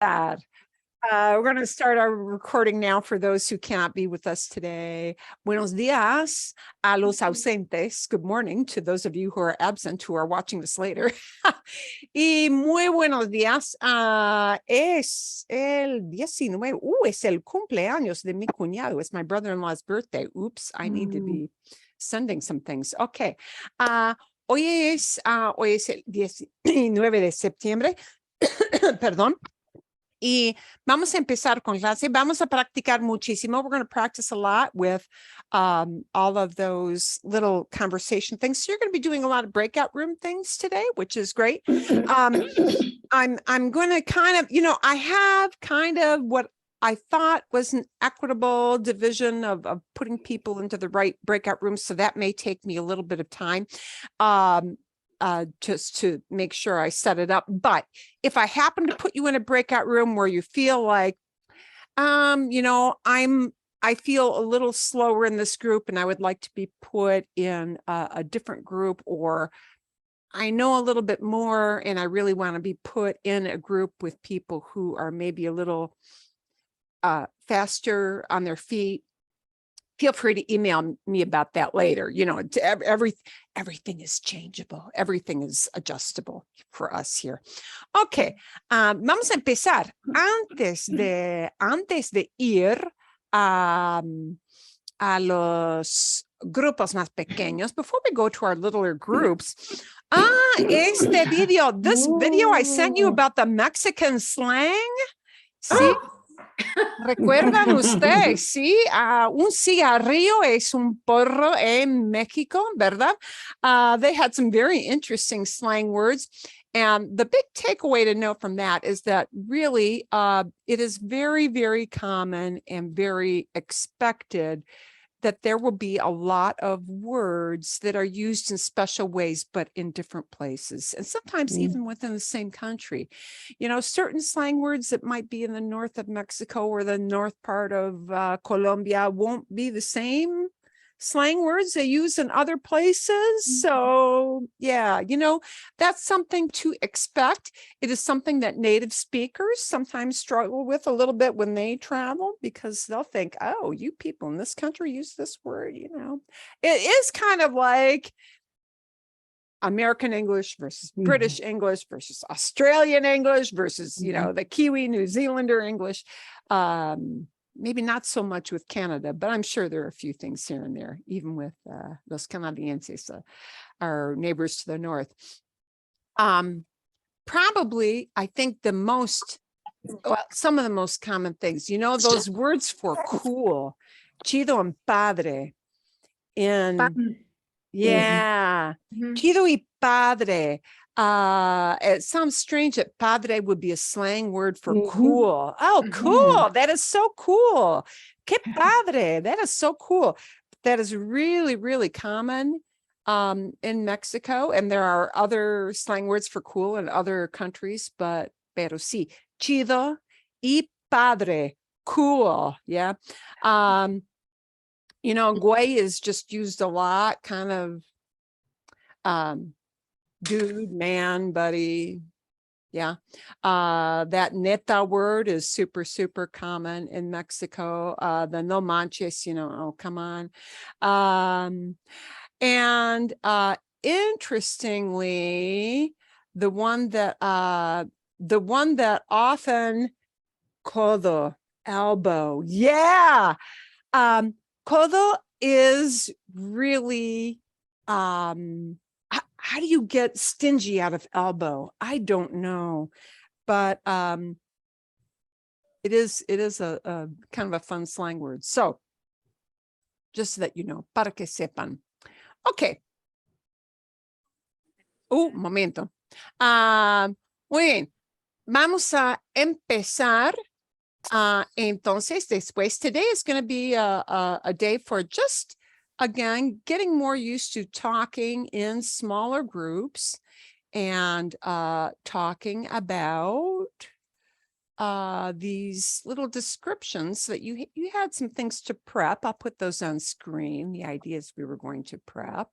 We're going to start our recording now for those who cannot be with us today. Buenos días a los ausentes. Good morning to those of you who are absent who are watching this later. Y muy buenos días. Es el 19. Es el cumpleaños de mi cuñado. It's my brother-in-law's birthday. Oops, I need to be sending some things. Okay. Hoy es el 19 de septiembre. Perdón. Y vamos a empezar con clase. Vamos a practicar muchísimo. We're going to practice a lot with all of those little conversation things. So you're going to be doing a lot of breakout room things today, which is great. I'm going to kind of, I have kind of what I thought was an equitable division of putting people into the right breakout rooms. So that may take me a little bit of time. Just to make sure I set it up. But if I happen to put you in a breakout room where you feel like, I feel a little slower in this group and I would like to be put in a different group, or I know a little bit more and I really want to be put in a group with people who are maybe a little faster on their feet, feel free to email me about that later. Everything is changeable. Everything is adjustable for us here. Okay, vamos a empezar. Antes de ir a los grupos más pequeños, before we go to our littler groups, this video I sent you about the Mexican slang. See? ¿Recuerdan ustedes? Sí, un cigarrillo es un porro en México, ¿verdad? They had some very interesting slang words. And the big takeaway to note from that is that really it is very, very common and very expected that there will be a lot of words that are used in special ways, but in different places, and sometimes even within the same country. Certain slang words that might be in the north of Mexico or the north part of Colombia won't be the same slang words they use in other places. So yeah, that's something to expect. It is something that native speakers sometimes struggle with a little bit when they travel, because they'll think, oh, you people in this country use this word. It is kind of like American English versus British English versus Australian English versus, the Kiwi, New Zealander English. Maybe not so much with Canada, but I'm sure there are a few things here and there, even with los Canadienses, our neighbors to the north. Probably, I think some of the most common things, those words for cool, chido and padre. Chido y padre. It sounds strange that padre would be a slang word for cool. Oh, cool. That is so cool. Que padre. That is so cool. That is really, really common in Mexico. And there are other slang words for cool in other countries, pero sí, chido y padre. Cool. Yeah. Güey is just used a lot, kind of dude, man, buddy. Yeah. That neta word is super, super common in Mexico. The no manches, oh, come on. And interestingly, the one that often codo, elbow. Yeah. Codo is really how do you get stingy out of elbow? I don't know, but it is a kind of a fun slang word. So just so that you know, para que sepan. Okay. Momento. Muy bien. Vamos a empezar. Entonces, después, today is going to be a day for just, again, getting more used to talking in smaller groups and talking about these little descriptions so that you had some things to prep. I'll put those on screen, the ideas we were going to prep.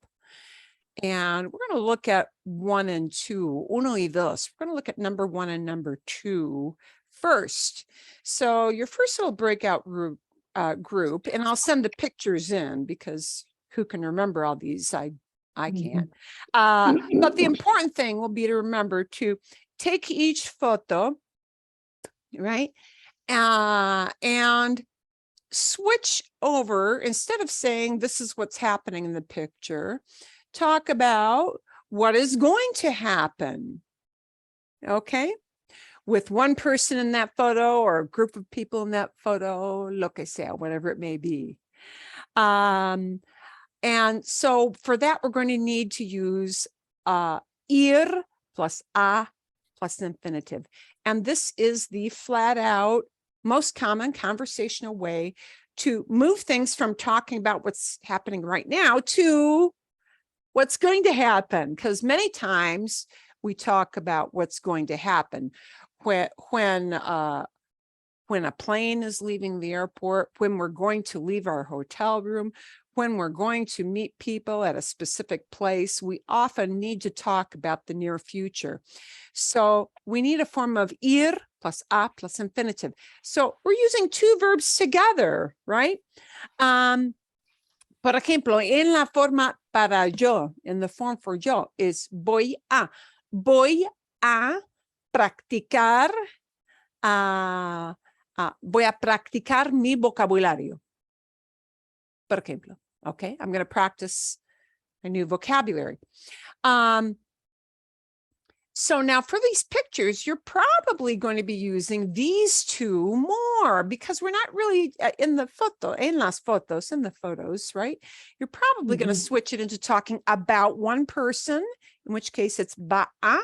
And we're going to look at 1 and 2, uno y dos. We're going to look at number 1 and number 2 first. So your first little breakout group, and I'll send the pictures in because who can remember all these? I can't. But the important thing will be to remember to take each photo, right? And switch over, instead of saying this is what's happening in the picture, talk about what is going to happen. Okay, with one person in that photo or a group of people in that photo, lo que sea, whatever it may be. And so for that, we're going to need to use ir plus a plus infinitive. And this is the flat out most common conversational way to move things from talking about what's happening right now to what's going to happen. Because many times we talk about what's going to happen when a plane is leaving the airport, when we're going to leave our hotel room, when we're going to meet people at a specific place. We often need to talk about the near future. So we need a form of ir plus a plus infinitive. So we're using two verbs together, right? Por ejemplo, en la forma para yo, in the form for yo, is voy a practicar, voy a practicar mi vocabulario. Por ejemplo, okay, I'm going to practice a new vocabulary. So now for these pictures, you're probably going to be using these two more because we're not really in the photos, right? You're probably going to switch it into talking about one person, in which case it's va a,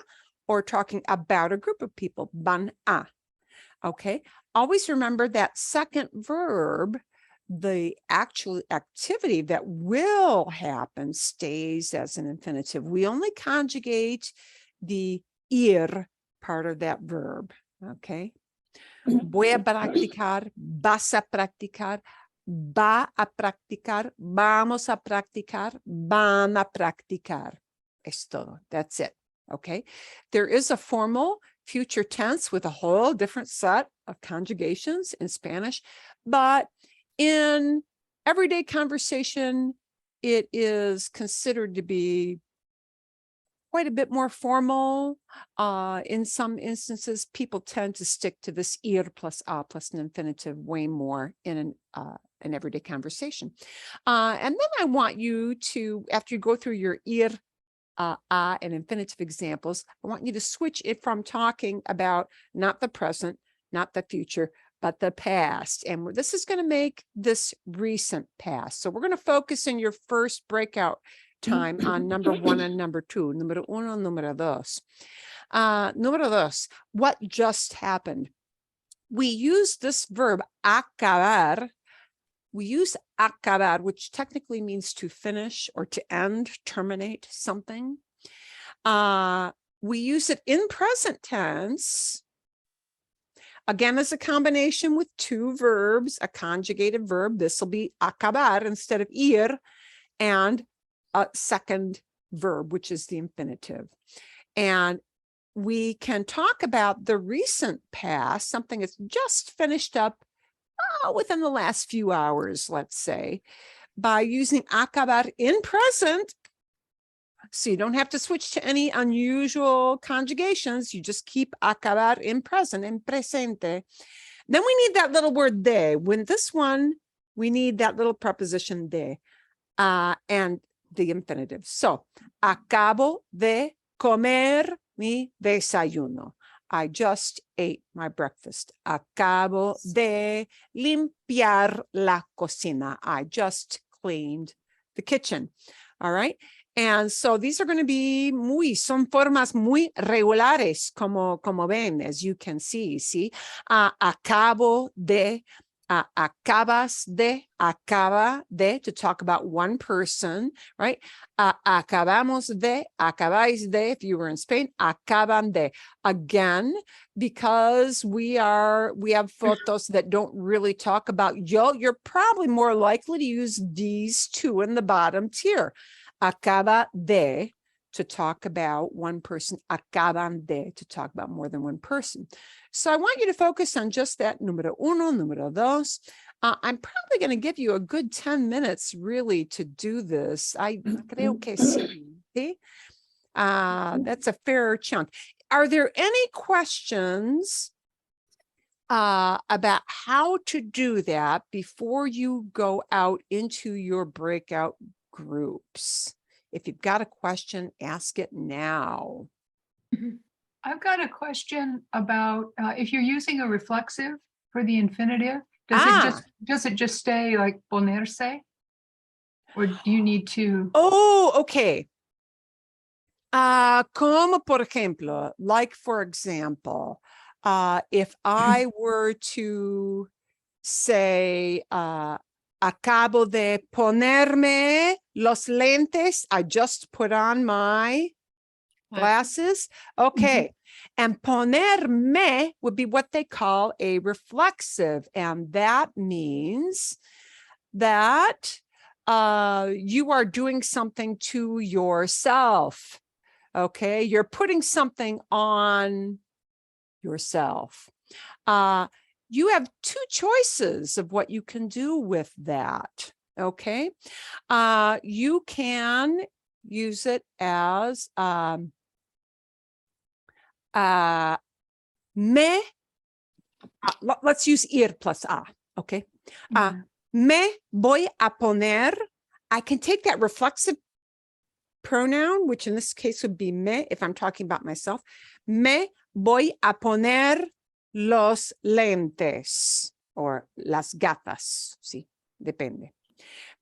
or talking about a group of people, van a. Okay, always remember that second verb, the actual activity that will happen stays as an infinitive. We only conjugate the ir part of that verb. Okay. Voy a practicar, vas a practicar, va a practicar, vamos a practicar, van a practicar. Es todo. That's it. Okay. There is a formal future tense with a whole different set of conjugations in Spanish, but in everyday conversation, it is considered to be quite a bit more formal. In some instances, people tend to stick to this ir plus a plus an infinitive way more in an everyday conversation. And then I want you to, after you go through your ir, a, and infinitive examples, I want you to switch it from talking about not the present, not the future, but the past. And this is going to make this recent past. So we're going to focus in your first breakout time on number 1 and number 2. Número uno, número dos. Número dos, what just happened? We use this verb acabar. We use acabar, which technically means to finish or to end, terminate something. We use it in present tense. Again, as a combination with two verbs, a conjugated verb. This will be acabar instead of ir, and a second verb, which is the infinitive. And we can talk about the recent past, something that's just finished up within the last few hours, let's say, by using acabar in present. So you don't have to switch to any unusual conjugations. You just keep acabar in present, en presente. Then we need that little word de. When this one, we need that little preposition de, and the infinitive. So, acabo de comer mi desayuno. I just ate my breakfast. Acabo de limpiar la cocina. I just cleaned the kitchen. All right. And so these are going to be son formas muy regulares, como ven, as you can see. Acabo de, acabas de, acaba de, to talk about one person, right? Acabamos de, acabáis de, if you were in Spain, acaban de. Again, because we have photos that don't really talk about yo, you're probably more likely to use these two in the bottom tier. Acaba de to talk about one person. Acaban de, to talk about more than one person. So I want you to focus on just that número uno, número dos. I'm probably going to give you a good 10 minutes really to do this. I creo que sí. That's a fair chunk. Are there any questions about how to do that before you go out into your breakout groups? If you've got a question, ask it now. I've got a question about if you're using a reflexive for the infinitive, does it just stay like ponerse? Or do you need to? Oh, okay. Como por ejemplo, like for example, if I were to say, acabo de ponerme los lentes, I just put on my glasses. Okay. And ponerme would be what they call a reflexive. And that means that you are doing something to yourself. Okay. You're putting something on yourself. You have two choices of what you can do with that. Okay. You can use it as me. Let's use ir plus a. Okay. Me voy a poner. I can take that reflexive pronoun, which in this case would be me, if I'm talking about myself. Me voy a poner los lentes, or las gafas, sí, depende.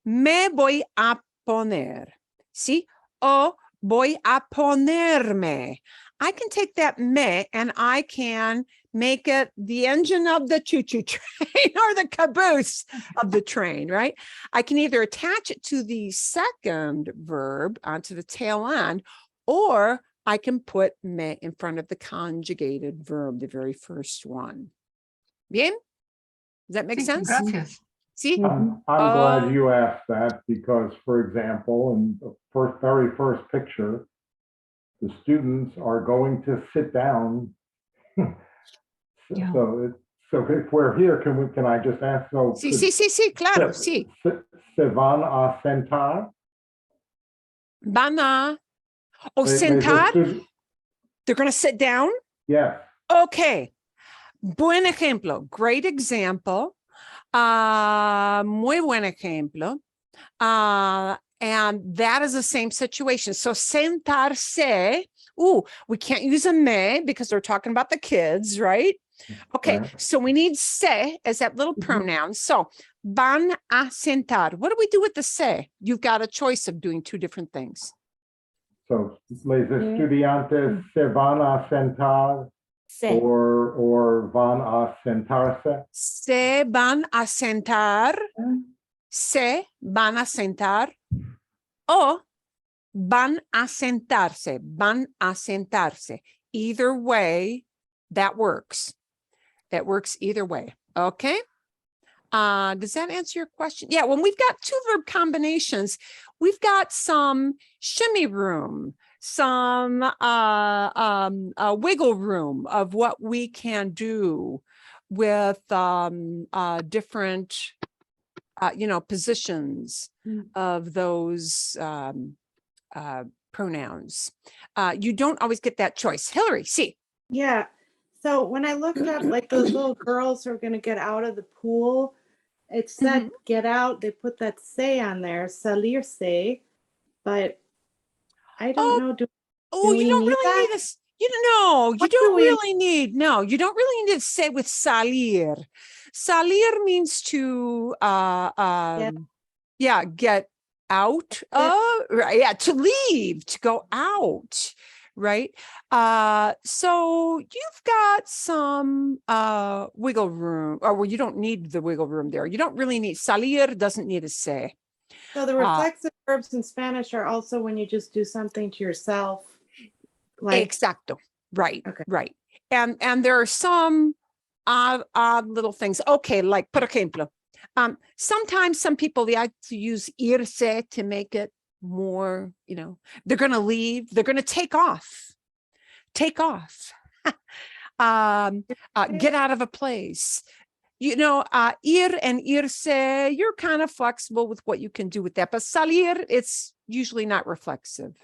Me voy a poner, sí, o voy a ponerme. I can take that me and I can make it the engine of the choo-choo train or the caboose of the train, right? I can either attach it to the second verb onto the tail end, or I can put me in front of the conjugated verb, the very first one. Bien? Does that make sense? Gracias. See? I'm glad you asked that because, for example, in the very first picture, the students are going to sit down. Yeah. So if we're here, can I just ask? So Sí, claro, sí. Se van a sentar? Van a, They sentar? just They're going to sit down? Yes. Okay. Buen ejemplo. Great example. Muy buen ejemplo. And that is the same situation. So sentarse. Ooh, we can't use a me because we're talking about the kids, right? Okay, Right. so we need se as that little pronoun. So van a sentar. What do we do with the se? You've got a choice of doing two different things. So les estudiantes se van a sentar or van a sentarse? Se van a sentar. Se van a sentar. O van a sentarse. Van a sentarse. Either way, that works. That works either way. Okay. Does that answer your question? Yeah, when we've got two verb combinations, we've got some shimmy room, some wiggle room of what we can do with different positions of those pronouns. You don't always get that choice. Hillary, see. Yeah. So when I looked up like those little girls who are going to get out of the pool, it said get out. They put that say on there, salirse, but I don't know. Do you don't really need this. You don't really need to say with salir. Salir means to get out of, right? Yeah, to leave, to go out, right? So you've got some wiggle room, or you don't need the wiggle room there. You don't really need, salir doesn't need a say. So the reflexive verbs in Spanish are also when you just do something to yourself. Like Exacto. Right. Okay. Right. And there are some odd little things. Okay, like por ejemplo, sometimes some people like to use irse to make it more, they're going to leave, they're going to take off, get out of a place. Ir and irse, you're kind of flexible with what you can do with that, but salir, it's usually not reflexive.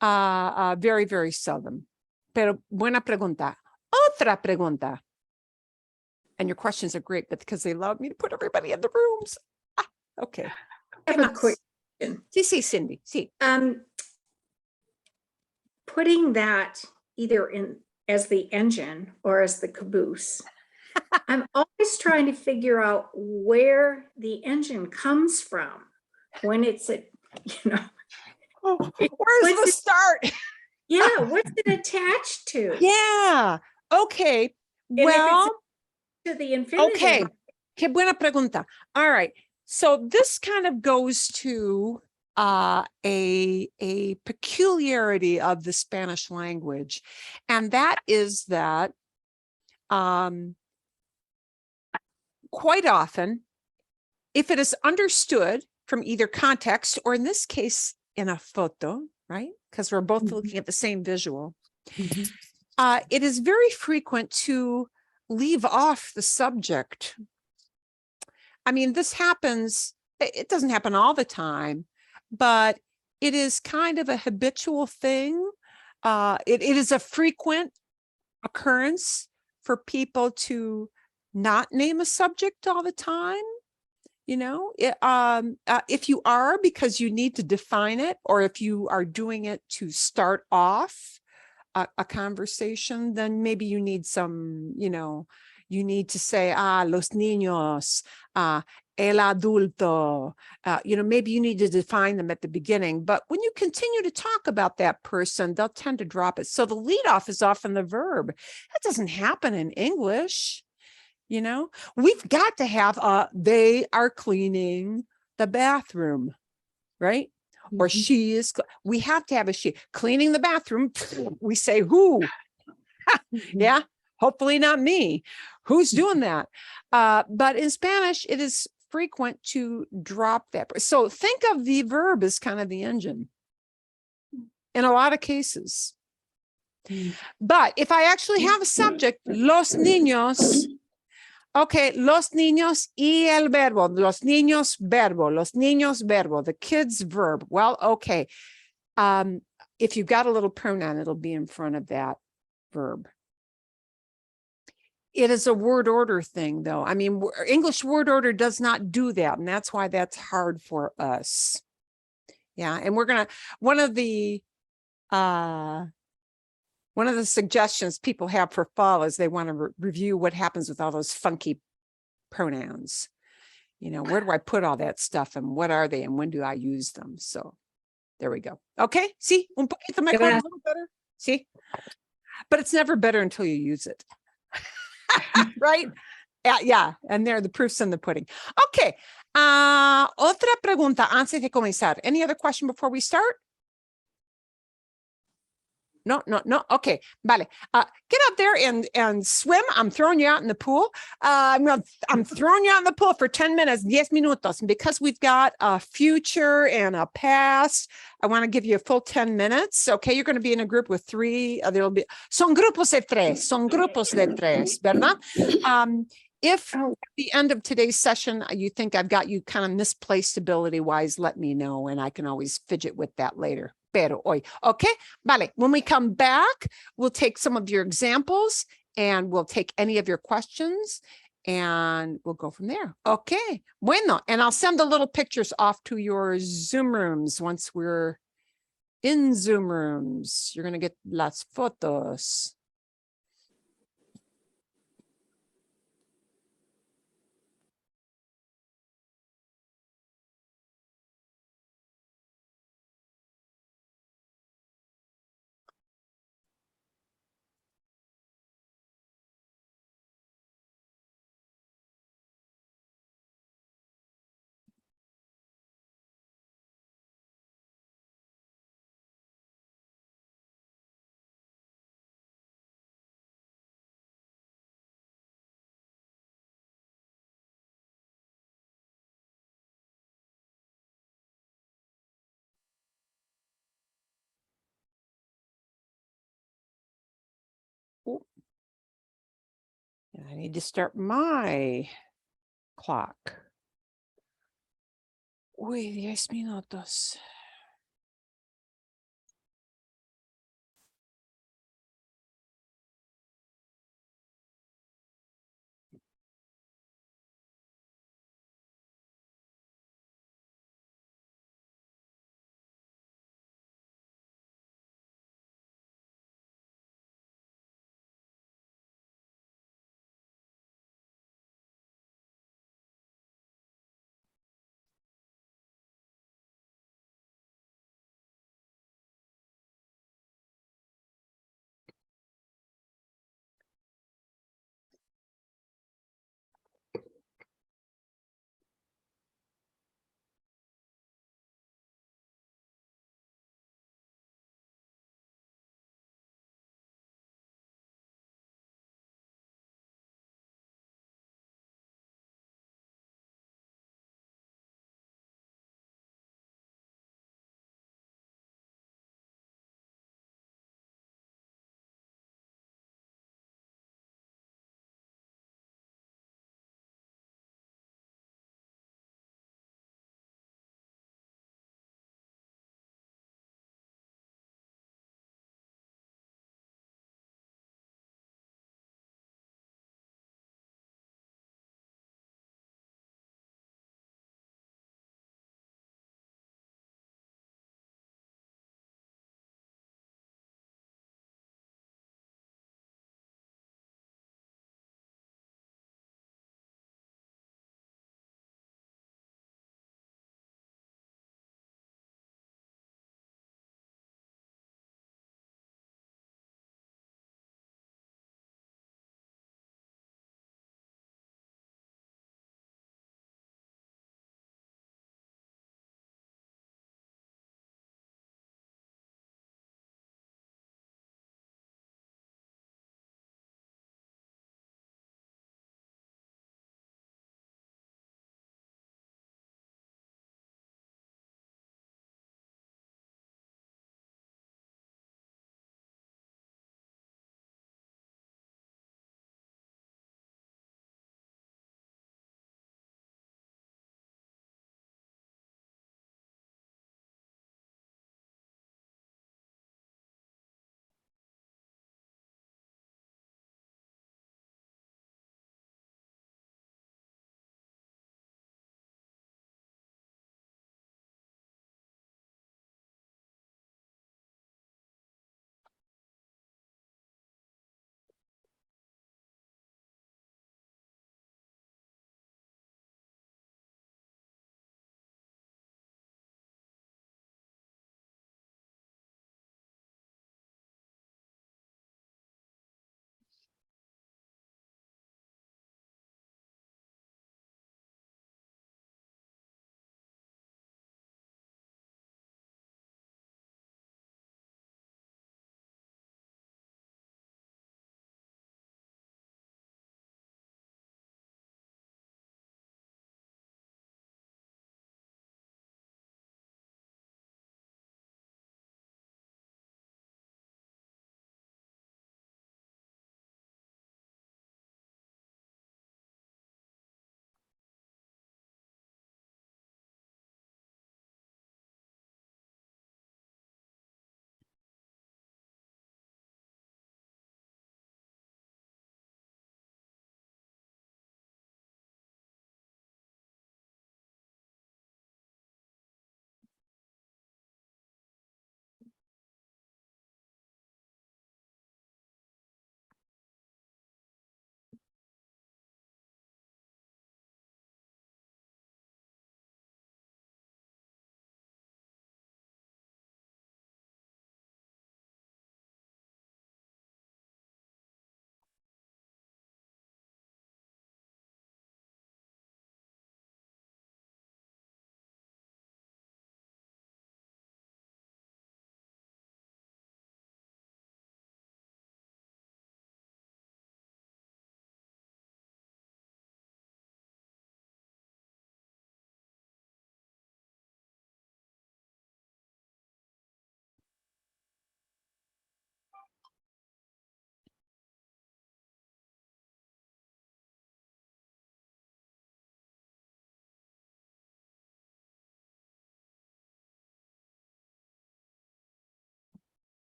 Very, very seldom. Pero buena pregunta. Otra pregunta. And your questions are great, but because they love me to put everybody in the rooms. Okay. I have a quick question. Sí, Cindy. Sí. Putting that either in as the engine or as the caboose, I'm always trying to figure out where the engine comes from when it's Where's the start? Yeah, what's it attached to? Yeah. Okay. And well, to the infinitive. Okay. Qué buena pregunta. All right. So this kind of goes to a peculiarity of the Spanish language, and that is that quite often, if it is understood from either context or in this case in a photo, right? Because we're both looking at the same visual. It is very frequent to leave off the subject. I mean, this happens, it doesn't happen all the time, but it is kind of a habitual thing. It is a frequent occurrence for people to not name a subject all the time. If you are because you need to define it, or if you are doing it to start off a conversation, then maybe you need some, you need to say, los niños, el adulto, maybe you need to define them at the beginning. But when you continue to talk about that person, they'll tend to drop it. So the lead off is often the verb. That doesn't happen in English. We've got to have they are cleaning the bathroom, right? Or she is, we have to have a she cleaning the bathroom. We say who? Yeah, hopefully not me. Who's doing that? But in Spanish, it is frequent to drop that. So think of the verb as kind of the engine in a lot of cases. But if I actually have a subject, los niños, okay, los niños y el verbo, los niños verbo, the kids verb. Well, okay. If you've got a little pronoun, it'll be in front of that verb. It is a word order thing, though. I mean, English word order does not do that, and that's why that's hard for us. Yeah, and we're gonna, one of the suggestions people have for fall is they want to review what happens with all those funky pronouns. Where do I put all that stuff, and what are they, and when do I use them? So there we go. Okay, see, un poquito mejor, a little better. See, but it's never better until you use it. Right? Yeah, and there, the proof's in the pudding. Okay, otra pregunta antes de comenzar. Any other question before we start? No. Okay, vale. Get up there and swim. I'm throwing you out in the pool. I'm throwing you out in the pool for 10 minutes, 10 minutos. And because we've got a future and a past, I want to give you a full 10 minutes. Okay, you're going to be in a group with three. There'll be, son grupos de tres, ¿verdad? If at the end of today's session, you think I've got you kind of misplaced ability-wise, let me know, and I can always fidget with that later. Pero hoy, okay? Vale, when we come back, we'll take some of your examples and we'll take any of your questions and we'll go from there. Okay, bueno, and I'll send the little pictures off to your Zoom rooms once we're in Zoom rooms. You're going to get las fotos. I need to start my clock. Uy, 10 minutos.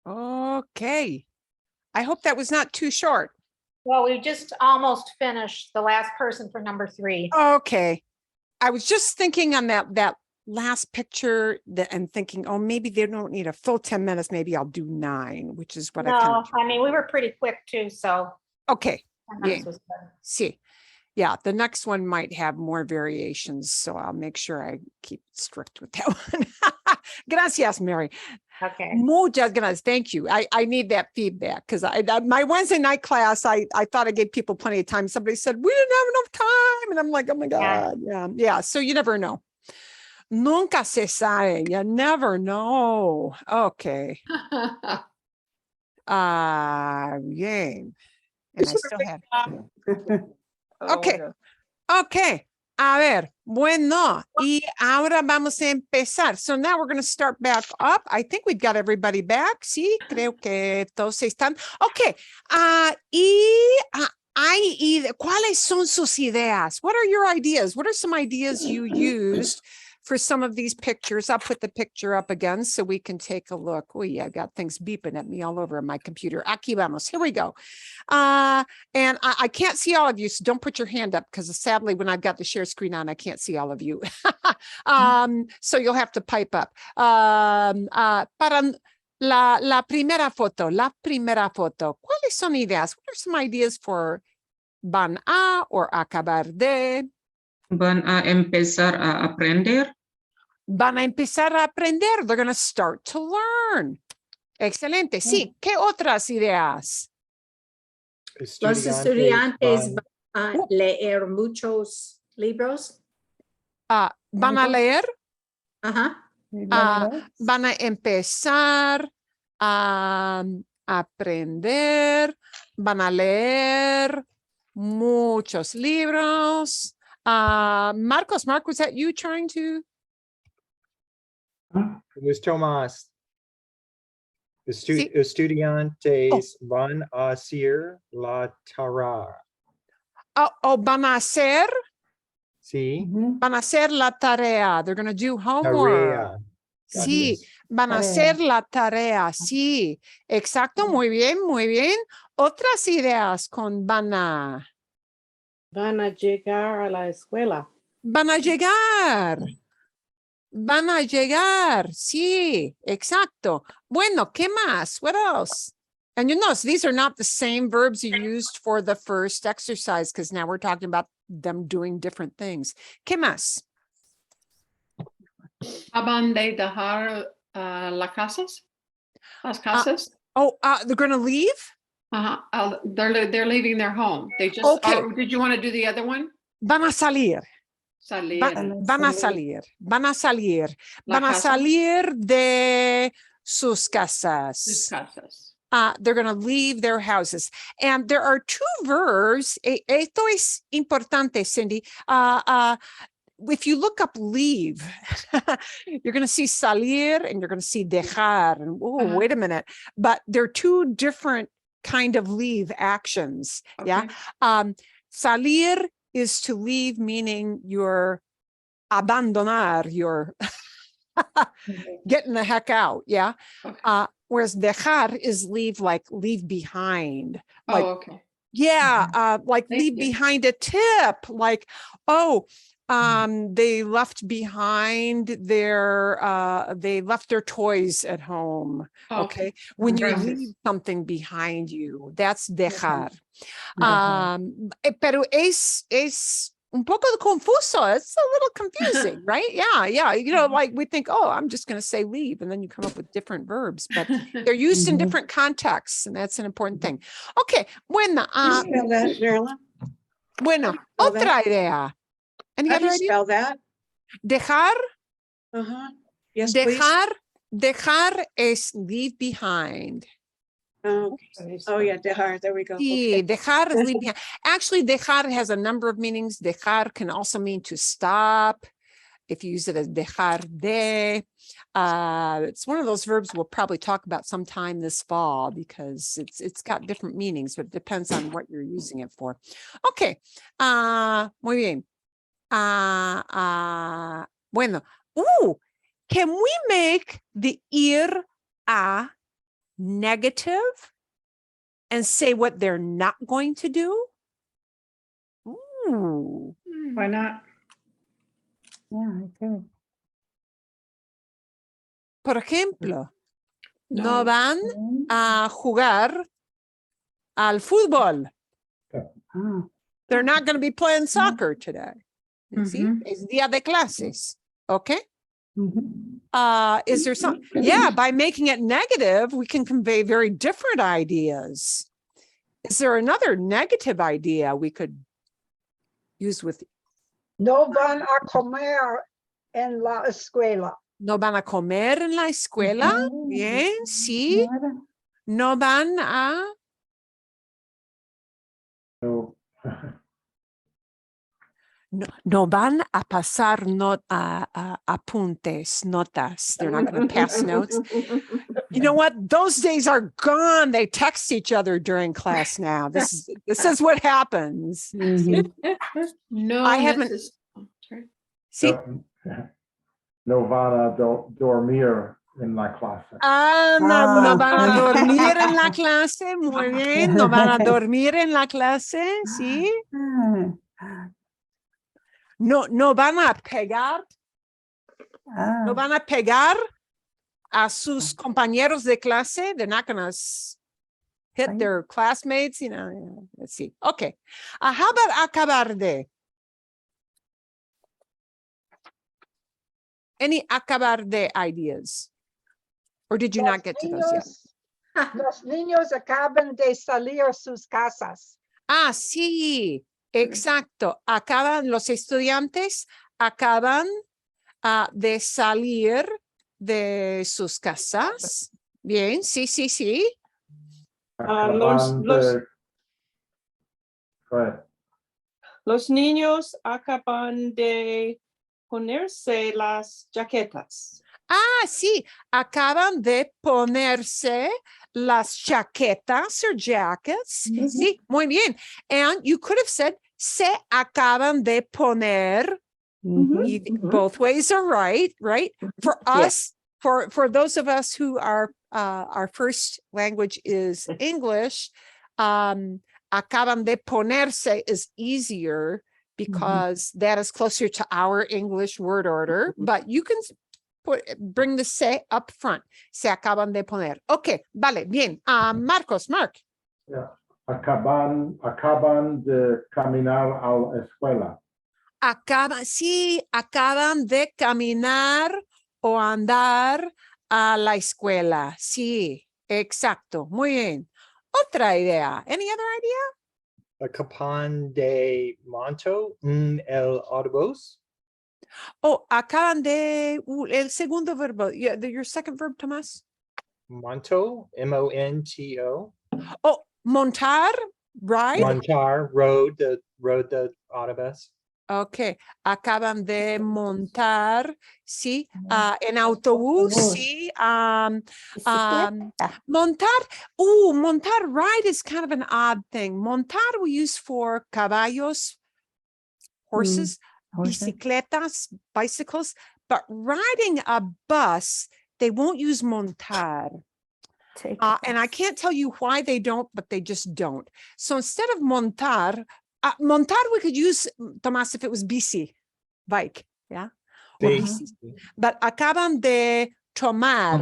Okay. I hope that was not too short. Well, we just almost finished the last person for number 3. Okay. I was just thinking on that last picture and thinking, oh, maybe they don't need a full 10 minutes. Maybe I'll do 9, which is what I kind No, of. I mean, we were pretty quick too, so. Okay. 10 minutes Yeah. was good. See. Yeah, the next one might have more variations, so I'll make sure I keep strict with that one. Gracias, Mary. Okay. Muchas gracias. Thank you. I need that feedback because my Wednesday night class, I thought I gave people plenty of time. Somebody said, we didn't have enough time. And I'm like, oh my God. Yeah. So you never know. Nunca se sabe. You never know. Okay. Bien. And I still have. Okay. Okay. A ver, bueno, y ahora vamos a empezar. So now we're going to start back up. I think we've got everybody back. Sí, creo que todos están. Okay. ¿Cuáles son sus ideas? What are your ideas? What are some ideas you used for some of these pictures? I'll put the picture up again so we can take a look. Oh, yeah, I got things beeping at me all over my computer. Aquí vamos. Here we go. And I can't see all of you, so don't put your hand up because sadly, when I've got the share screen on, I can't see all of you. So you'll have to pipe up. Para la primera foto, ¿cuáles son ideas? What are some ideas for van a or acabar de? Van a empezar a aprender. Van a empezar a aprender. They're going to start to learn. Excelente. Sí. ¿Qué otras ideas? Los estudiantes van a leer muchos libros. Van a leer. Ajá. Van a empezar a aprender. Van a leer muchos libros. Marcos, Mark, was that you trying to? It was Tomás. Sí. Estudiantes van a hacer la tarea. Van a hacer. Sí. Van a hacer la tarea. They're going to do homework. Tarea. Sí, Gracias. van a hacer la tarea. Sí, exacto. Muy bien, muy bien. Otras ideas con van a. Van a llegar a la escuela. Van a llegar. Van a llegar. Sí, exacto. Bueno, ¿qué más? What else? And you notice these are not the same verbs you used for the first exercise because now we're talking about them doing different things. ¿Qué más? Acaban de dejar las casas. They're going to leave? They're leaving their home. They just. Okay. Did you want to do the other one? Van a salir. Salir. Van a salir. Van a salir. La Van a casa. salir de sus Sus casas. casas. They're going to leave their houses. And there are 2 verbs. Esto es importante, Cindy. If you look up leave, you're going to see salir and you're going to see dejar. And wait a minute. But they're 2 different kind of leave actions. Okay. Yeah. Salir is to leave, meaning you're abandonar, you're getting the heck out. Yeah. Okay. Whereas dejar is leave, like leave behind. Like, Okay. yeah. Like Thank leave you. behind a tip. Like, they left behind they left their toys at home. Okay. When you Gracias. leave something behind you, that's dejar. Pero es un poco confuso. It's a little confusing, right? Yeah. You know, like we think, oh, I'm just going to say leave. And then you come up with different verbs, but they're used in different contexts. And that's an important thing. Okay. Bueno, Spell that, Marilyn. bueno, Spell that. otra idea. Any How other do you idea? spell that? Dejar, Yes, please. dejar es leave behind. Oh, yeah, dejar. There we go. Sí, Okay. dejar is leave behind. Actually, dejar has a number of meanings. Dejar can also mean to stop. If you use it as dejar de, it's one of those verbs we'll probably talk about sometime this fall because it's got different meanings, but it depends on what you're using it for. Okay, muy bien. Bueno, can we make the ir a negative and say what they're not going to do? Ooh. Why not? Por ejemplo, no van a jugar al fútbol. They're not going to be playing soccer today. See, it's día de clases. Okay. Is there some? Yeah, by making it negative, we can convey very different ideas. Is there another negative idea we could use with? No van a comer en la escuela. No van a comer en la escuela. Bien, sí. No van a. So, No van a pasar apuntes, notas. They're not going to pass notes. You know what? Those days are gone. They text each other during class now. This is what happens. No, I haven't- this is- oh, sorry. See, no van a dormir en la clase. no van a dormir en la clase. Muy bien. No van a dormir en la clase. Sí. No van a pegar. No van a pegar a sus compañeros de clase. They're not going to hit their classmates. You know, let's see. Okay. How about acabar de? Any acabar de ideas? Or did you not get to those yet? Los niños acaban de salir sus casas. Sí, exacto. Los estudiantes acaban de salir de sus casas. Bien, sí, sí, sí. Acaban de- Go ahead. Los niños acaban de ponerse las chaquetas. Sí, acaban de ponerse las chaquetas or jackets. Sí, muy bien. And you could have said, se acaban de poner. Both ways are right? For us, for those of us who are, our first language is English, acaban de ponerse is easier because that is closer to our English word order, but you can bring the se up front. Se acaban de poner. Okay, vale, bien. Mark. Yeah. Acaban de caminar a la escuela. Acaban de caminar o andar a la escuela. Sí, exacto. Muy bien. Otra idea. Any other idea? Acaban de monto en el autobús. Acaban de el segundo verbo. Yeah, your second verb, Tomás. Monto, M-O-N-T-O. Montar, right? Montar, rode the autobus. Okay, acaban de montar, sí, en autobús, sí. Montar, ride is kind of an odd thing. Montar we use for caballos, horses, bicicletas, bicycles, but riding a bus, they won't use montar. And I can't tell you why they don't, but they just don't. So instead of montar we could use, Tomás, if it was bici, bike, yeah? Or bici. But acaban de tomar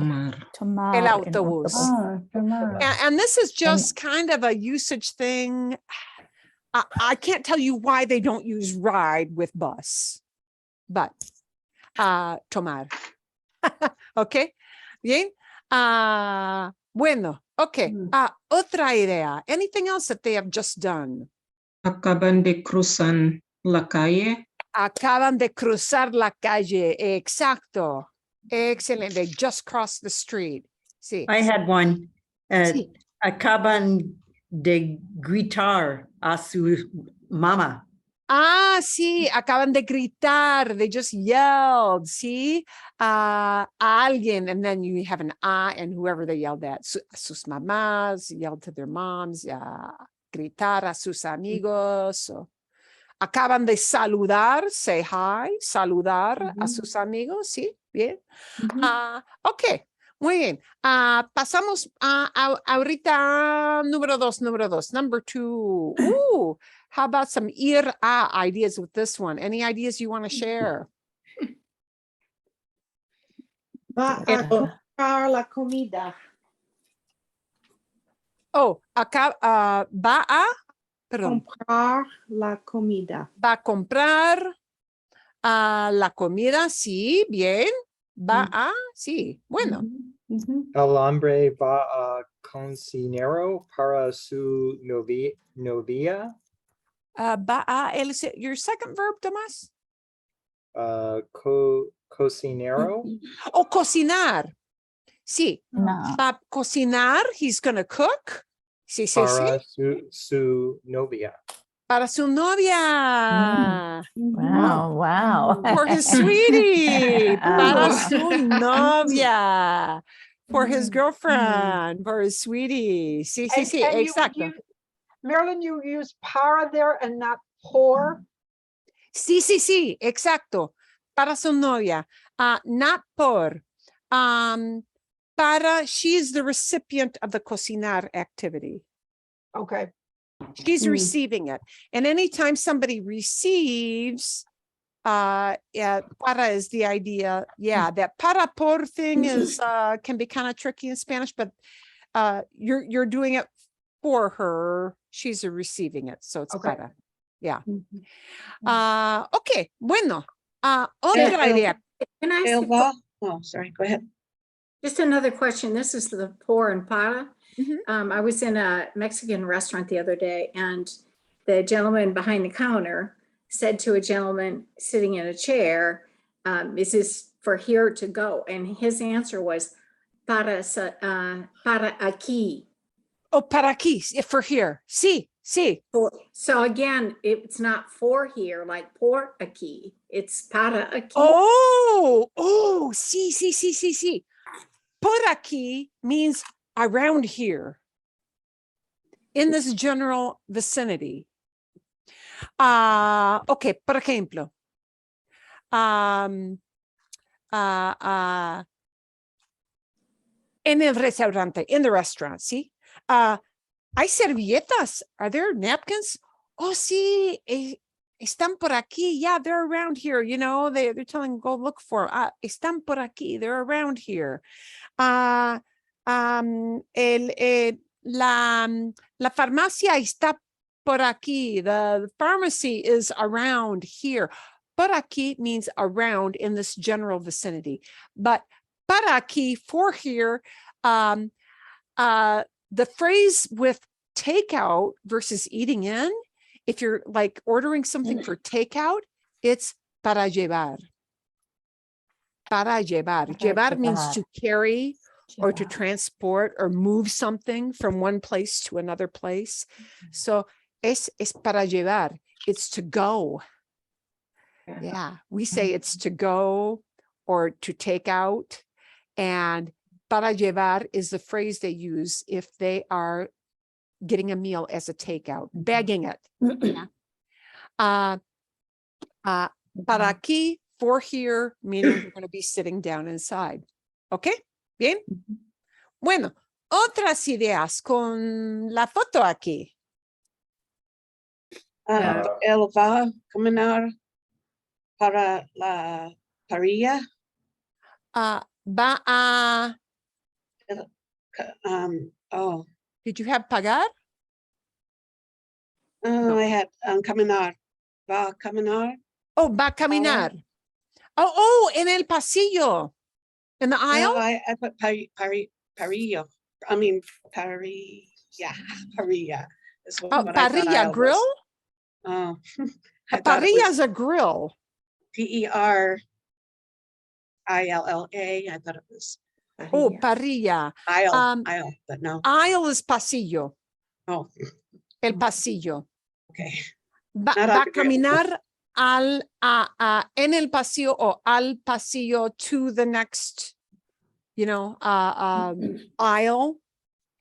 el autobús. And this is just kind of a usage thing. I can't tell you why they don't use ride with bus, but tomar. Okay, bien. Bueno, okay. Otra idea. Anything else that they have just done? Acaban de cruzar la calle. Acaban de cruzar la calle. Exacto. Excellent. They just crossed the street. Sí. I had one. Sí. Acaban de gritar a su mama. Sí, acaban de gritar. They just yelled, sí, a alguien. And then you have an and whoever they yelled at. Sus mamás yelled to their moms. Gritar a sus amigos. Acaban de saludar, say hi, saludar a sus amigos, sí, bien. Okay, Muy bien. Pasamos ahorita número dos. Number 2. Ooh, how about some ir a ideas with this one? Any ideas you want to share? Va a comprar la comida. Oh, acá va a, perdón, Comprar la comida. va a comprar la comida. Sí, bien. Va a, sí, bueno. El hombre va a cocinero para su novia. Va a, your second verb, Tomás? Cocinero. Oh, cocinar. Sí. No. Va a cocinar. He's going to cook. Sí, sí, sí. Para su novia. Para su novia. Wow. For his sweetie. Para Oh. su novia. For his girlfriend. For his sweetie. Sí, sí, sí. And Exacto. Marilyn, you use para there and not por. Sí, sí, sí. Exacto. Para su novia. Not por. Para, she's the recipient of the cocinar activity. Okay. She's receiving it. And anytime somebody receives, yeah, para is the idea. Yeah, that para por thing is can be kind of tricky in Spanish, but you're doing it for her. She's receiving it. So it's Okay. para. Yeah. Okay. Bueno. Otra idea. Can I ask a Elva. Oh, sorry. Go ahead. just another question? This is the por and para. Mhm. I was in a Mexican restaurant the other day, and the gentleman behind the counter said to a gentleman sitting in a chair, is this for here to go? And his answer was para aquí. Oh, para aquí, for here. Sí, sí. So again, it's not for here, like por aquí. It's para aquí. Oh, sí, sí, sí, sí, sí. Por aquí means around here, in this general vicinity. Okay, por ejemplo, en el restaurante, in the restaurant, ¿sí? Hay servilletas. Are there napkins? Oh, sí, están por aquí. Yeah, they're around here. You know, they're telling go look for. Están por aquí. They're around here. La farmacia está por aquí. The pharmacy is around here. Por aquí means around in this general vicinity. But para aquí, for here, the phrase with takeout versus eating in, if you're like ordering something for takeout, it's para llevar. Para llevar. Llevar means to carry or to transport or move something from one place to another place. So es para llevar. It's to go. Yeah, we say it's to go or to take out. And para llevar is the phrase they use if they are getting a meal as a takeout, begging it. Para aquí, for here, meaning you're going to be sitting down inside. Okay, bien. Bueno, otras ideas con la foto aquí. Él va a caminar para la parrilla. Va a. Oh, Did you have pagar? I had caminar. Va a caminar. Oh, va a caminar. Oh, en el pasillo. In the aisle? No, I put parrilla. I mean, parrilla. Parrilla. Is what I thought Parrilla aisle grill? was. Oh, A parrilla is a grill. PERILLA. I thought it was Oh, parrilla. aisle, but no. Aisle is pasillo. Oh, El pasillo. okay. Va Not a on the grill. caminar en el pasillo o al pasillo to the next, aisle.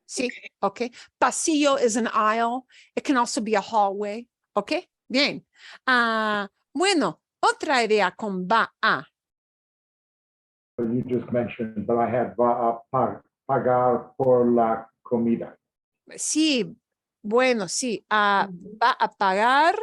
Sí, okay. Pasillo is an aisle. It can also be a hallway. Okay, bien. Bueno, otra idea con va a. So you just mentioned, but I had pagar por la comida. Sí, bueno, sí. Va a pagar,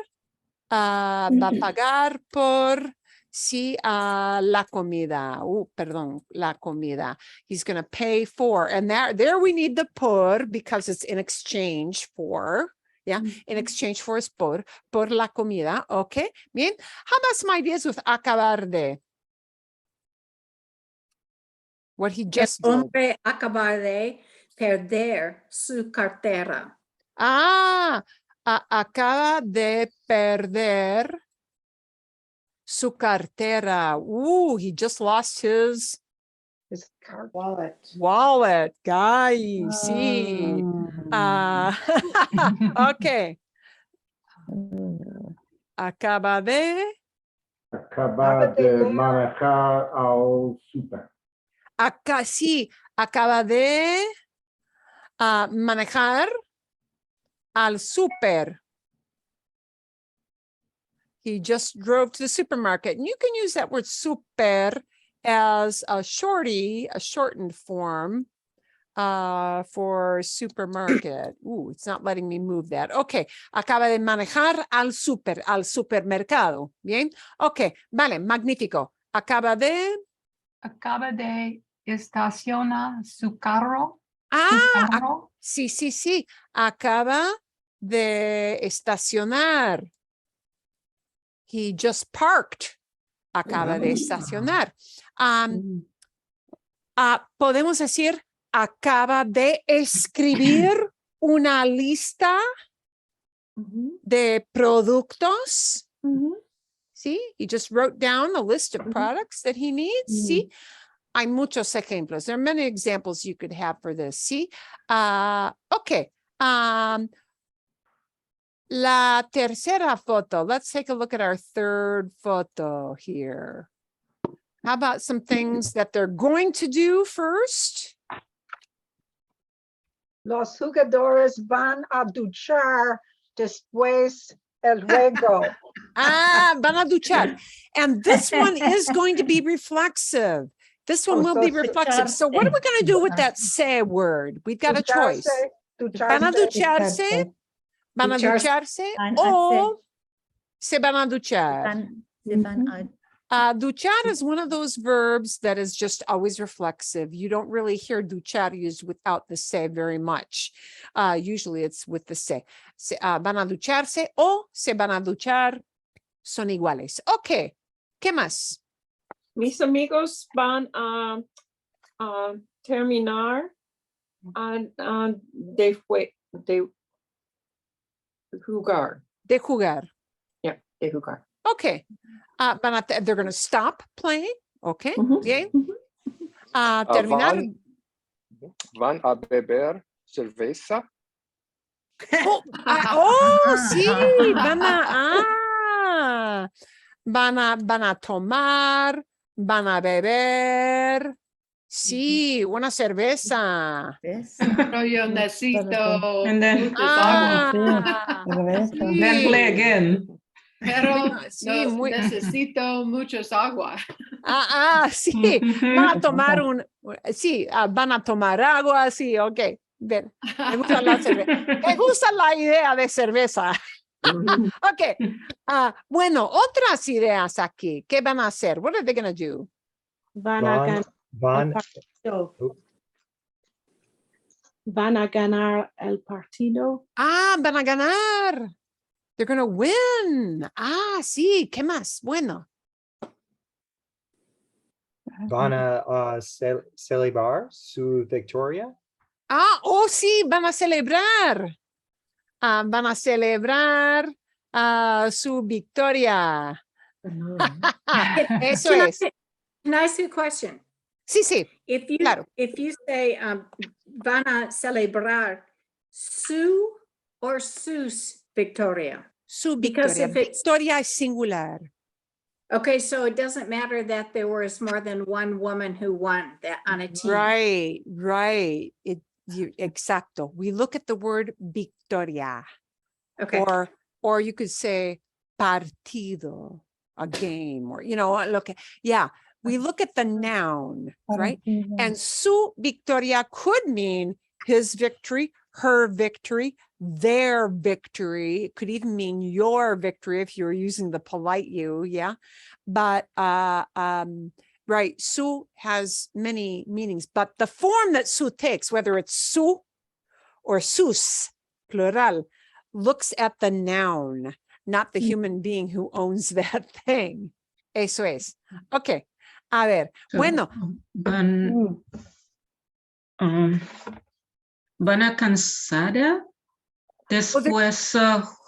va a pagar por, sí, la comida. Perdón, la comida. He's going to pay for, and there we need the por because it's in exchange for. Yeah, in exchange for is por la comida. Okay, bien. How about some ideas with acabar de? What he just El did. hombre acaba de perder su cartera. Acaba de perder su cartera. He just lost his wallet. Guy, sí. Okay. Acaba de Manejar al súper. sí, acaba de manejar al súper. He just drove to the supermarket. And you can use that word super as a shortened form for supermarket. It's not letting me move that. Okay, acaba de manejar al supermercado. Bien, okay, vale, magnífico. Acaba de estaciona su carro. Sí, sí, sí. Acaba de estacionar. He just parked. Acaba de estacionar. Podemos decir, acaba de escribir una lista de productos. See, he just wrote down a list of products that he needs. See, hay muchos ejemplos. There are many examples you could have for this. See, okay. La tercera photo. Let's take a look at our third photo here. How about some things that they're going to do first? Los jugadores van a duchar después el juego. Van a duchar. And this one is going to be reflexive. This one will be reflexive. So what are we going to do with that se word? We've got a choice. Van a ducharse. Van a ducharse o se van a duchar. Duchar is one of those verbs that is just always reflexive. You don't really hear duchar used without the se very much. Usually it's with the se. Van a ducharse o se van a duchar son iguales. Okay, ¿qué más? Mis amigos van a terminar de jugar. De jugar. Yeah, de jugar. Okay. They're going to stop playing. Okay. Bien. Terminar. Van a beber cerveza. Sí, van a tomar, van a beber. Sí, una cerveza. Pero yo necesito And then, Sí. then play again. Pero Sí, no, muy- necesito muchas agua. Sí, van a tomar van a tomar agua, sí, ok. Bien, me gusta me gusta la idea de cerveza. Ok, bueno, otras ideas aquí. ¿Qué van a hacer? What are they going to do? Van a ganar el partido. Van a ganar el partido. Van a ganar. They're going to win. Sí, ¿qué más? Bueno. Van a celebrar su victoria. Sí, van a celebrar. Van a celebrar su victoria. Eso es. Can I ask you a question? Sí, sí. If you Claro. if you say van a celebrar su or sus victoria. Su Because victoria. if it's Victoria es singular. okay, so it doesn't matter that there was more than one woman who won that on a team. Right. Exacto. We look at the word victoria. Okay. Or you could say partido, a game, or look at, yeah. we look at the noun, right? And su victoria could mean his victory, her victory, their victory. It could even mean your victory if you're using the polite you, yeah. But right, su has many meanings, but the form that su takes, whether it's su or sus, plural, looks at the noun, not the human being who owns that thing. Eso es. Okay. A ver, So, bueno. Van a cansada después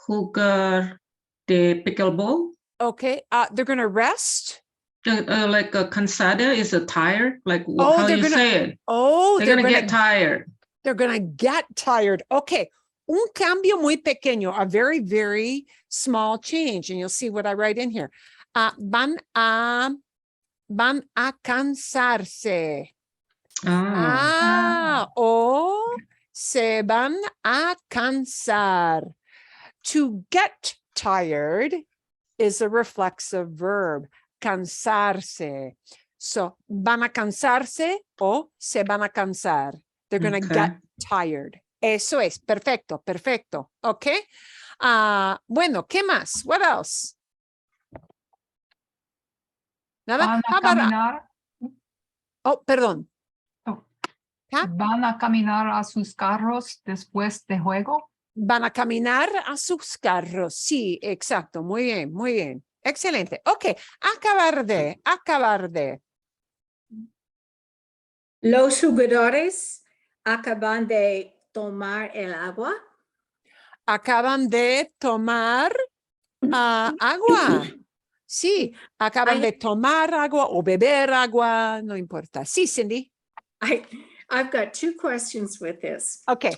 jugar de pickleball. Okay, they're going to rest. Like cansada is a tired, like Oh, how they're you gonna- say it. Oh, They're gonna get tired. They're going to get tired. Okay. Un cambio muy pequeño, a very, very small change. And you'll see what I write in here. Van a cansarse. O se van a cansar. To get tired is a reflexive verb. Cansarse. So, van a cansarse o se van a cansar. They're going to get tired. Eso es. Perfecto, perfecto. Okay. Bueno, ¿qué más? What else? Nada. Van How a about, caminar. oh, perdón. Van a caminar a sus carros después de juego. Van a caminar a sus carros. Sí, exacto. Muy bien, muy bien. Excelente. Ok. Acabar de. Los jugadores acaban de tomar el agua. Acaban de tomar agua. Sí, acaban de tomar agua o beber agua, no importa. Sí, Cindy. I've got two questions with this. Okay.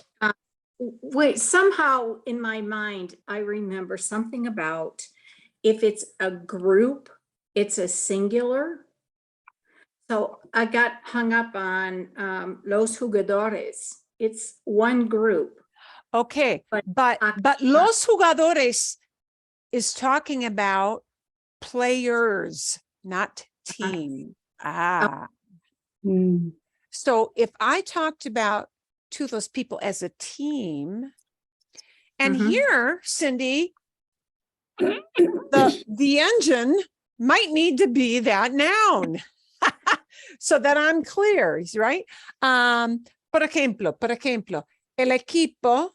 Wait, somehow in my mind, I remember something about if it's a group, it's a singular. So I got hung up on los jugadores. It's one group. Okay, but los jugadores is talking about players, not team. So if I talked about to those people as a team, and here, Cindy, the engine might need to be that noun so that I'm clear, right? Por ejemplo, el equipo,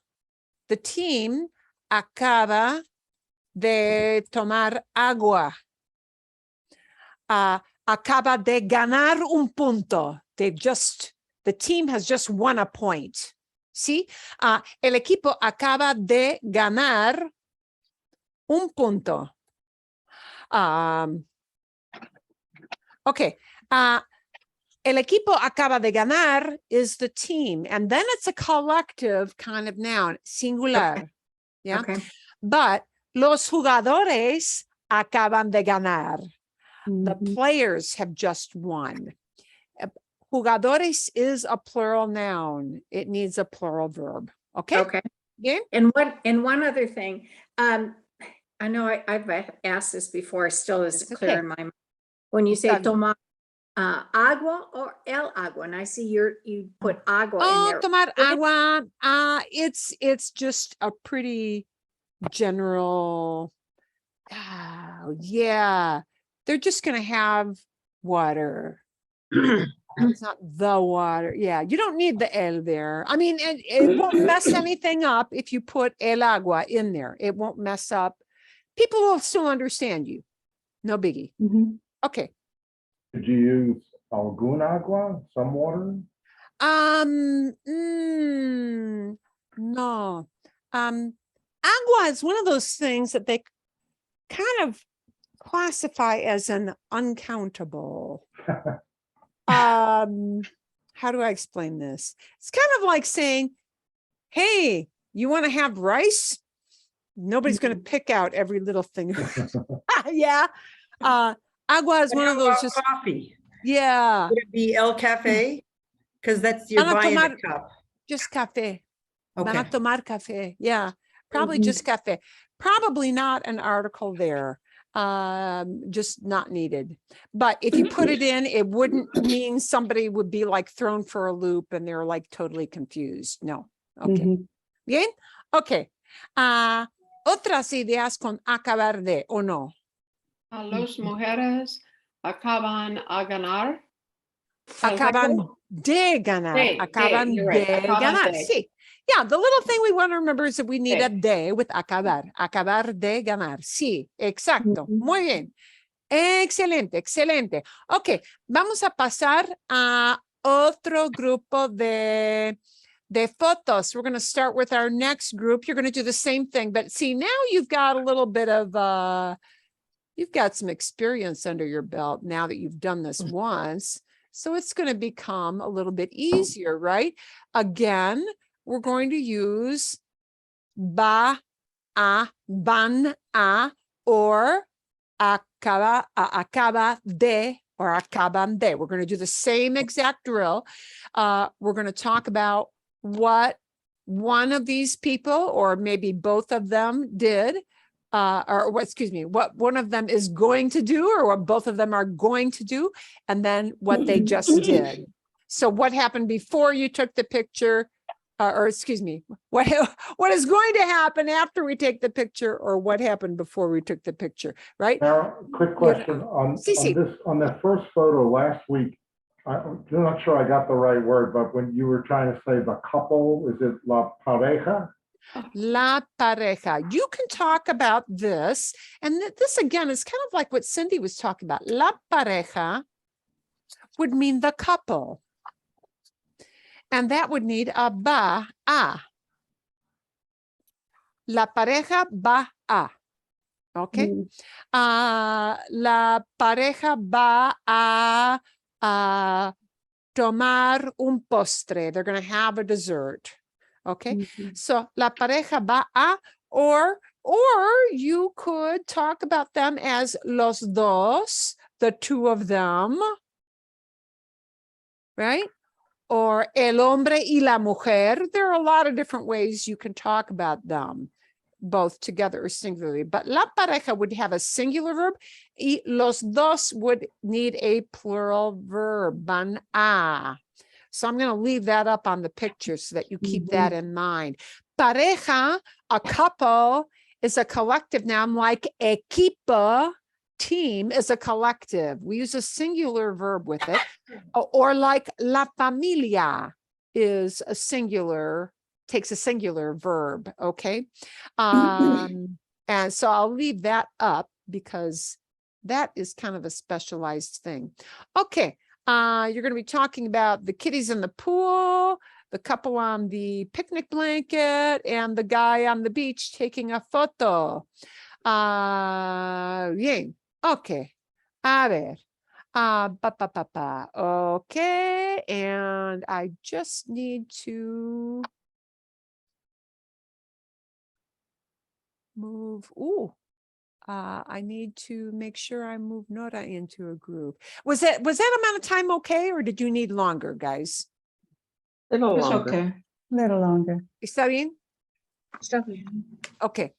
the team, acaba de tomar agua. Acaba de ganar un punto. The team has just won a point. ¿Sí? El equipo acaba de ganar un punto. Okay. El equipo acaba de ganar is the team. And then it's a collective kind of noun, singular. Okay. Yeah. Okay. But los jugadores acaban de ganar. The players have just won. Jugadores is a plural noun. It needs a plural verb. Okay. Okay. Yeah. And one other thing, I know I've asked this before, still isn't clear in my mind. When you say tomar agua or el agua, and I see you put agua in there. Tomar agua. It's just a pretty general. Yeah, they're just gonna have water. It's not the water. Yeah, you don't need the el there. I mean, it won't mess anything up if you put el agua in there. It won't mess up. People will still understand you. No biggie. Okay. Did you use algún agua, some water? No. Agua is one of those things that they kind of classify as an uncountable. How do I explain this? It's kind of like saying, hey, you want to have rice? Nobody's going to pick out every little thing. Yeah. Agua is one of those just coffee. Yeah. Would it be El Cafe? Because that's your buy in the cup. Just café. Okay. Van a tomar café. Yeah. Probably just café. Probably not an article there. just not needed. But if you put it in, it wouldn't mean somebody would be like thrown for a loop and they're like totally confused. No. Okay. Bien. Okay. Otras ideas con acabar de o no. A los mujeres acaban a ganar. Acaban de ganar. Acaban you're right, de acaban ganar. de. Sí. Yeah, the little thing we want to remember is that we need a de with acabar. Acabar de ganar. Sí, exacto. Muy bien. Excelente, excelente. Ok, vamos a pasar a otro grupo de fotos. We're going to start with our next group. You're going to do the same thing, but see, now you've got a little bit of, you've got some experience under your belt now that you've done this once. So it's going to become a little bit easier, right? Again, we're going to use ba, a, van, a, or acaba de, or acaban de. We're going to do the same exact drill. We're going to talk about what one of these people, or maybe both of them did, or what, excuse me, what one of them is going to do, or what both of them are going to do, and then what they just did. So what happened before you took the picture, or excuse me, what is going to happen after we take the picture, or what happened before we took the picture, right? Now, quick question on the first photo last week. I'm not sure I got the right word, but when you were trying to say the couple, is it la pareja? La pareja. You can talk about this, and this again is kind of like what Cindy was talking about. La pareja would mean the couple. And that would need a ba, a. La pareja va a. Okay. La pareja va a tomar un postre. They're going to have a dessert. Okay. So la pareja va a, or you could talk about them as los dos, the two of them. Right? Or el hombre y la mujer. There are a lot of different ways you can talk about them, both together or singularly. But la pareja would have a singular verb. Y los dos would need a plural verb, van a. So I'm going to leave that up on the picture so that you keep that in mind. Pareja, a couple, is a collective noun like equipo. Team is a collective. We use a singular verb with it. Or like la familia is a singular, takes a singular verb, okay? And so I'll leave that up because that is kind of a specialized thing. Okay, you're going to be talking about the kitties in the pool, the couple on the picnic blanket, and the guy on the beach taking a photo. Bien. Okay, a ver, okay, and I just need to move, I need to make sure I move Nora into a group. Was that amount of time okay, or did you need longer, guys? A little It's longer. okay. Little longer. ¿Está bien? Okay.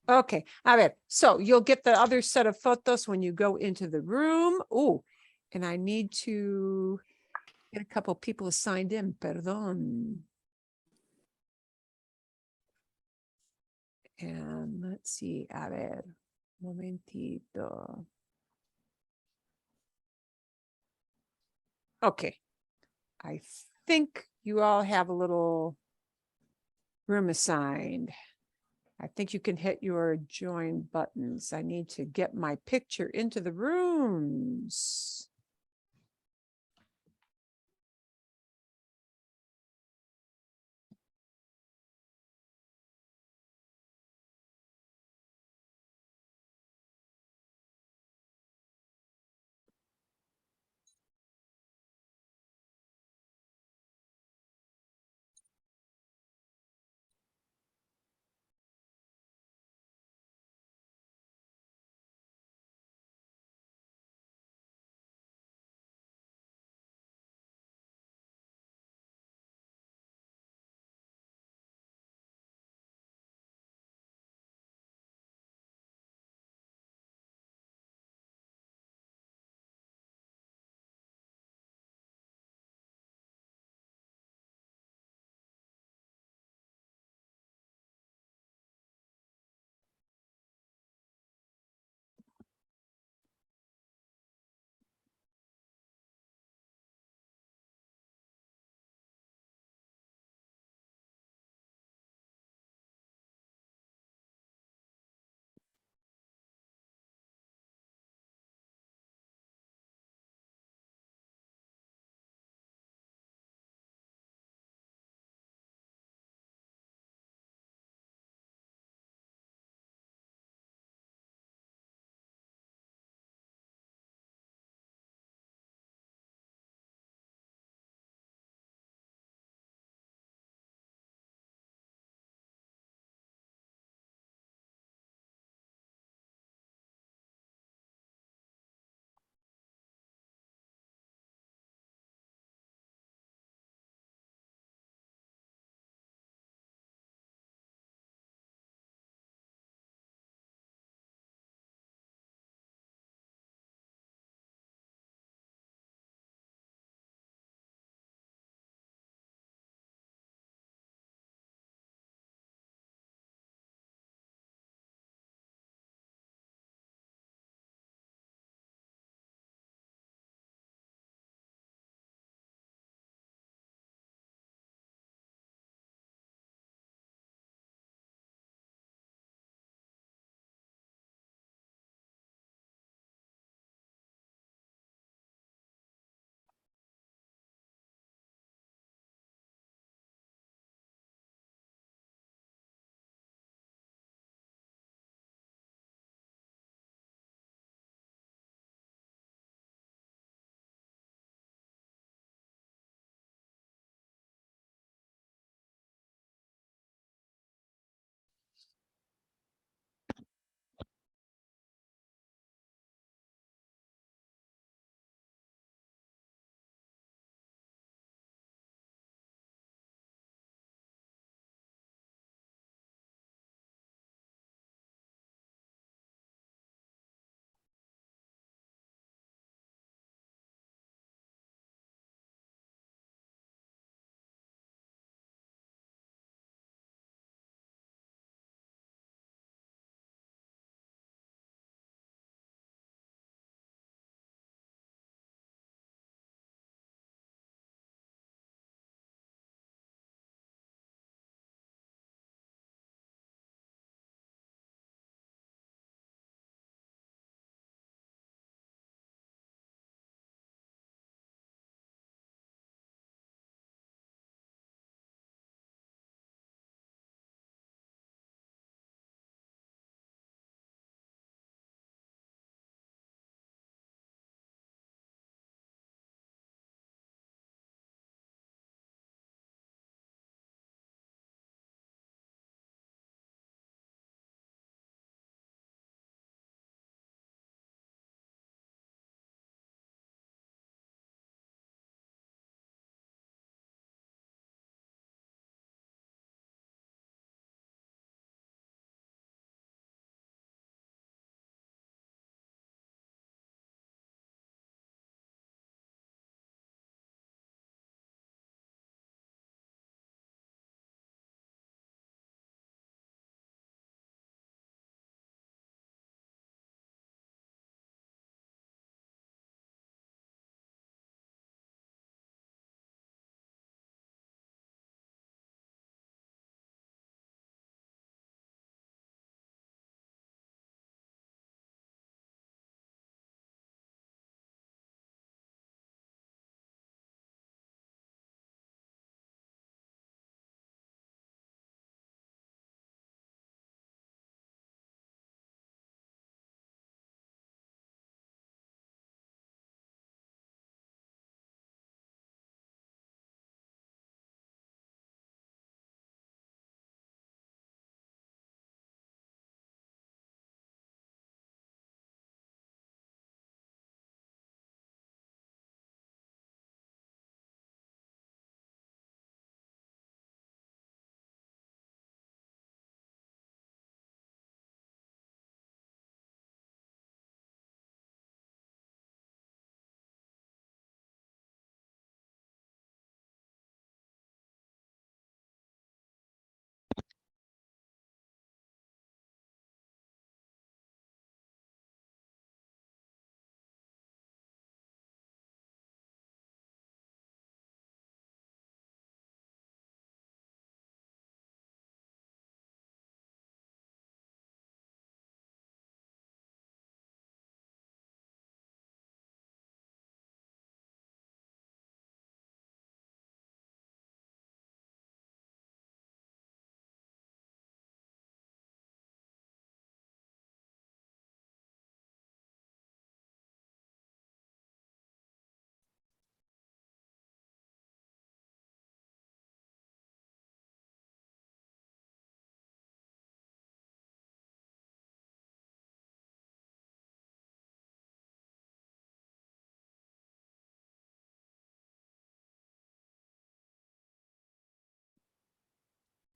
Okay, a ver, so you'll get the other set of photos when you go into the room. Oh, and I need to get a couple people signed in, perdón. And let's see, a ver, momentito. Okay, I think you all have a little room assigned. I think you can hit your join buttons. I need to get my picture into the rooms.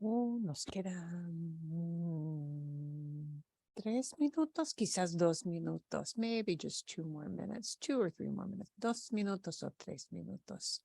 Nos quedan 3 minutos, quizás 2 minutos, maybe just 2 more minutes, 2 or 3 more minutes, 2 minutos o 3 minutos.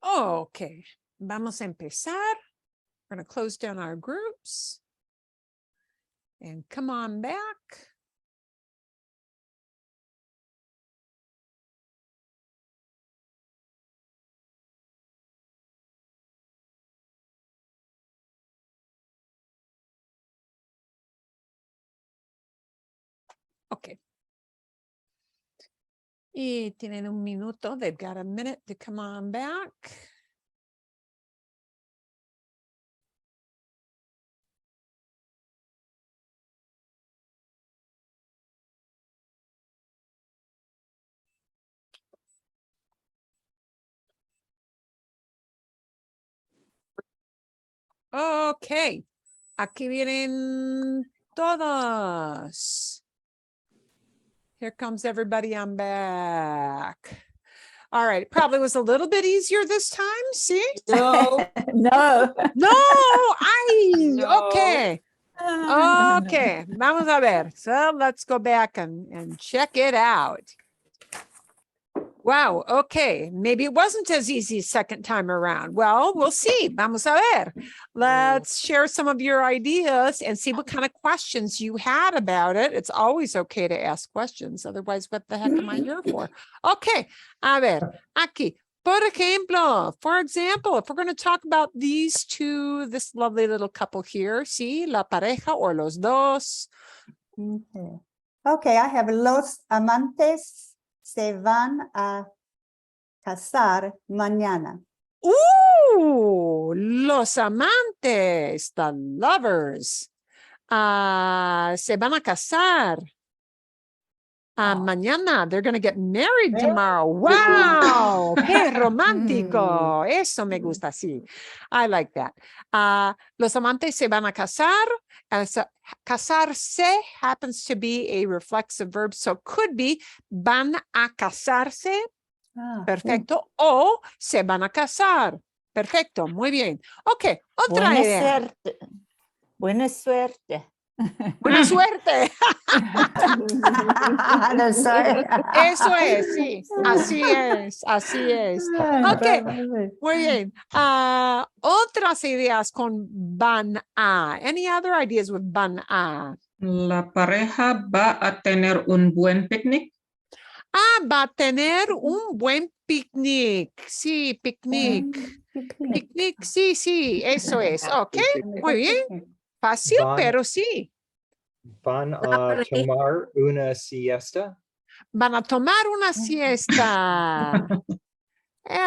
Okay, vamos a empezar. We're going to close down our groups and come on back. Okay. Y tienen un minuto. They've got a minute to come on back. Okay. Aquí vienen todos. Here comes everybody. I'm back. All right. Probably was a little bit easier this time. See? No. No. No. No. Okay. Okay. Vamos a ver. So let's go back and check it out. Wow. Okay. Maybe it wasn't as easy second time around. Well, we'll see. Vamos a ver. Let's share some of your ideas and see what kind of questions you had about it. It's always okay to ask questions. Otherwise, what the heck am I here for? Okay. A ver. Aquí. Por ejemplo, for example, if we're going to talk about these two, this lovely little couple here, see, la pareja or los dos. Okay, I have los amantes se van a casar mañana. Los amantes, the lovers, se van a casar. Mañana, they're going to get married tomorrow. Wow, qué romántico. Eso me gusta, sí. I like that. Los amantes se van a casar. Casarse happens to be a reflexive verb, so could be van a casarse. Perfecto. O se van a casar. Perfecto, muy bien. Ok, otra idea. suerte. Buena suerte. Buena suerte. No, sorry. Eso es, sí. Así es, así es. Ok, muy bien. Otras ideas con van a. Any other ideas with van a? La pareja va a tener un buen picnic. Va a tener un buen picnic. Sí, picnic. Picnic, sí, sí, eso es. Ok, muy bien. Fácil, pero sí. Van a tomar una siesta. Van a tomar una siesta.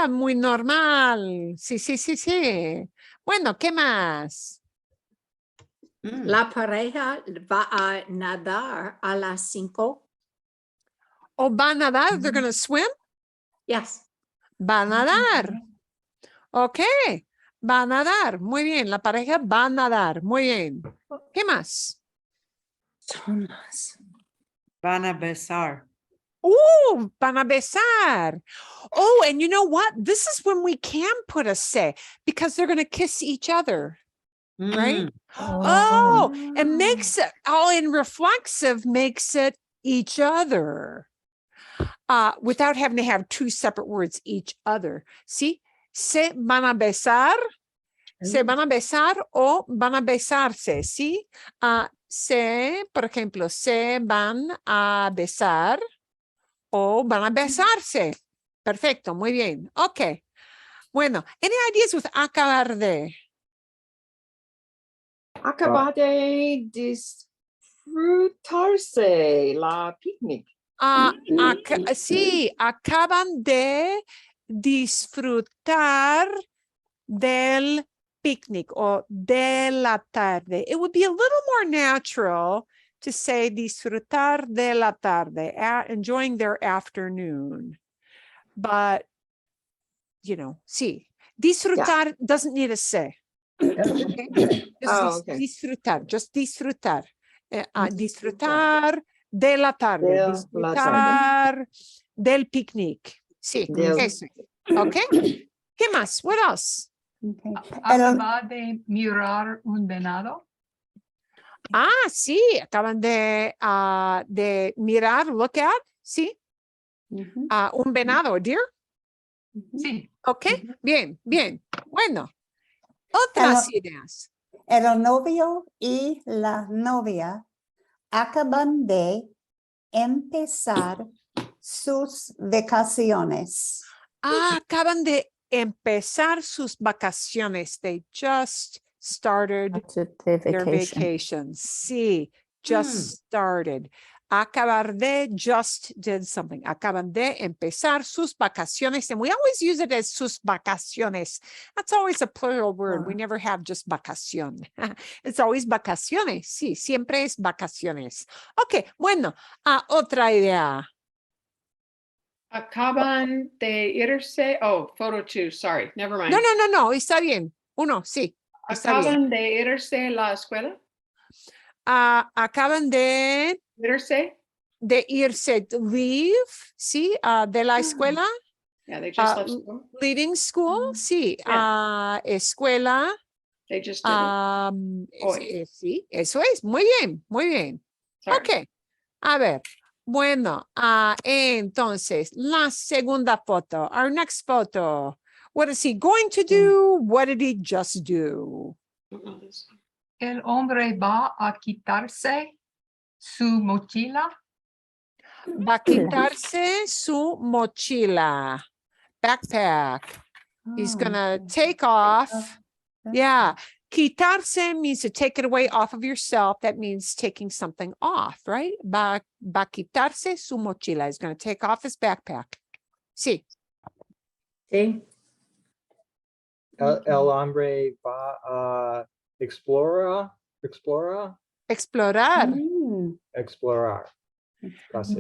Muy normal. Sí, sí, sí, sí. Bueno, ¿qué más? La pareja va a nadar a las 5. ¿O van a nadar? They're going to swim? Yes. Va a nadar. Ok. Va a nadar. Muy bien. La pareja va a nadar. Muy bien. ¿Qué más? Van a besar. Van a besar. Oh, and you know what? This is when we can put a se because they're going to kiss each other. Right? Oh, it makes it all in reflexive makes it each other. Without having to have two separate words, each other. See? Se van a besar, se van a besar o van a besarse. ¿Sí? Se, por ejemplo, se van a besar o van a besarse. Perfecto, muy bien. Ok. Bueno, any ideas with acabar de? Acabar de disfrutarse la picnic. Sí, acaban de disfrutar del picnic o de la tarde. It would be a little more natural to say disfrutar de la tarde, enjoying their afternoon. But, you know, sí, disfrutar doesn't need a se. Okay? Just disfrutar, just disfrutar. Disfrutar de la tarde, disfrutar del picnic. Sí, eso. Ok. ¿Qué más? What else? Acaba de mirar un venado. Sí, acaban de mirar, look at, sí. Un venado, deer. Sí. Ok, bien, bien. Bueno, otras ideas. El novio y la novia acaban de empezar sus vacaciones. Acaban de empezar sus vacaciones. They just started their vacations. Sí, just started. Acabar de just did something. Acaban de empezar sus vacaciones. And we always use it as sus vacaciones. That's always a plural word. We never have just vacación. It's always vacaciones. Sí, siempre es vacaciones. Ok, bueno, otra idea. Acaban de irse. Oh, photo 2. Sorry, never mind. No, está bien. Uno, sí. Está Acaban bien. de irse a la escuela. Acaban de irse, leave, sí, de la escuela. Yeah, they just left school. Leaving school, sí. Escuela. They just did it. Sí, eso es. Muy bien, muy bien. Sorry. Ok. A ver. Bueno, entonces, la segunda foto. Our next photo. What is he going to do? What did he just do? El hombre va a quitarse su mochila. Va a quitarse su mochila. Backpack. He's gonna take off. Yeah. Quitarse means to take it away off of yourself. That means taking something off, right? Va a quitarse su mochila. He's gonna take off his backpack. Sí. Sí. El hombre va a explorar. Explorar. Explorar.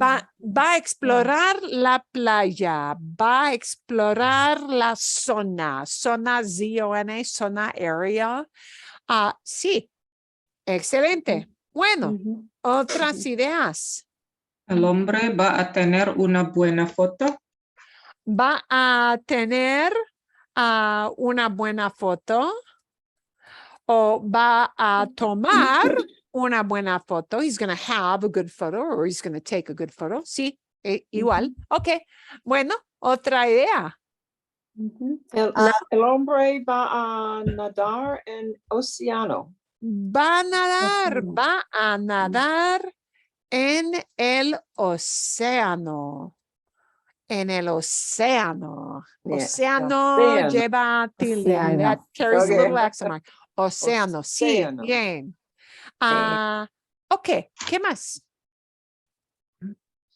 Va a explorar la playa, va a explorar la zona, zona, zona area. Sí, excelente. Bueno, otras ideas. El hombre va a tener una buena foto. Va a tener una buena foto o va a tomar una buena foto. He's going to have a good photo or he's going to take a good photo. Sí, igual. Ok. Bueno, otra idea. El hombre va a nadar en océano. Va a nadar en el océano. En el océano. Océano océano. lleva tilde. Océano. That carries a Okay. little accent mark. Océano. Sí, Océano. bien. Ok, ¿qué más?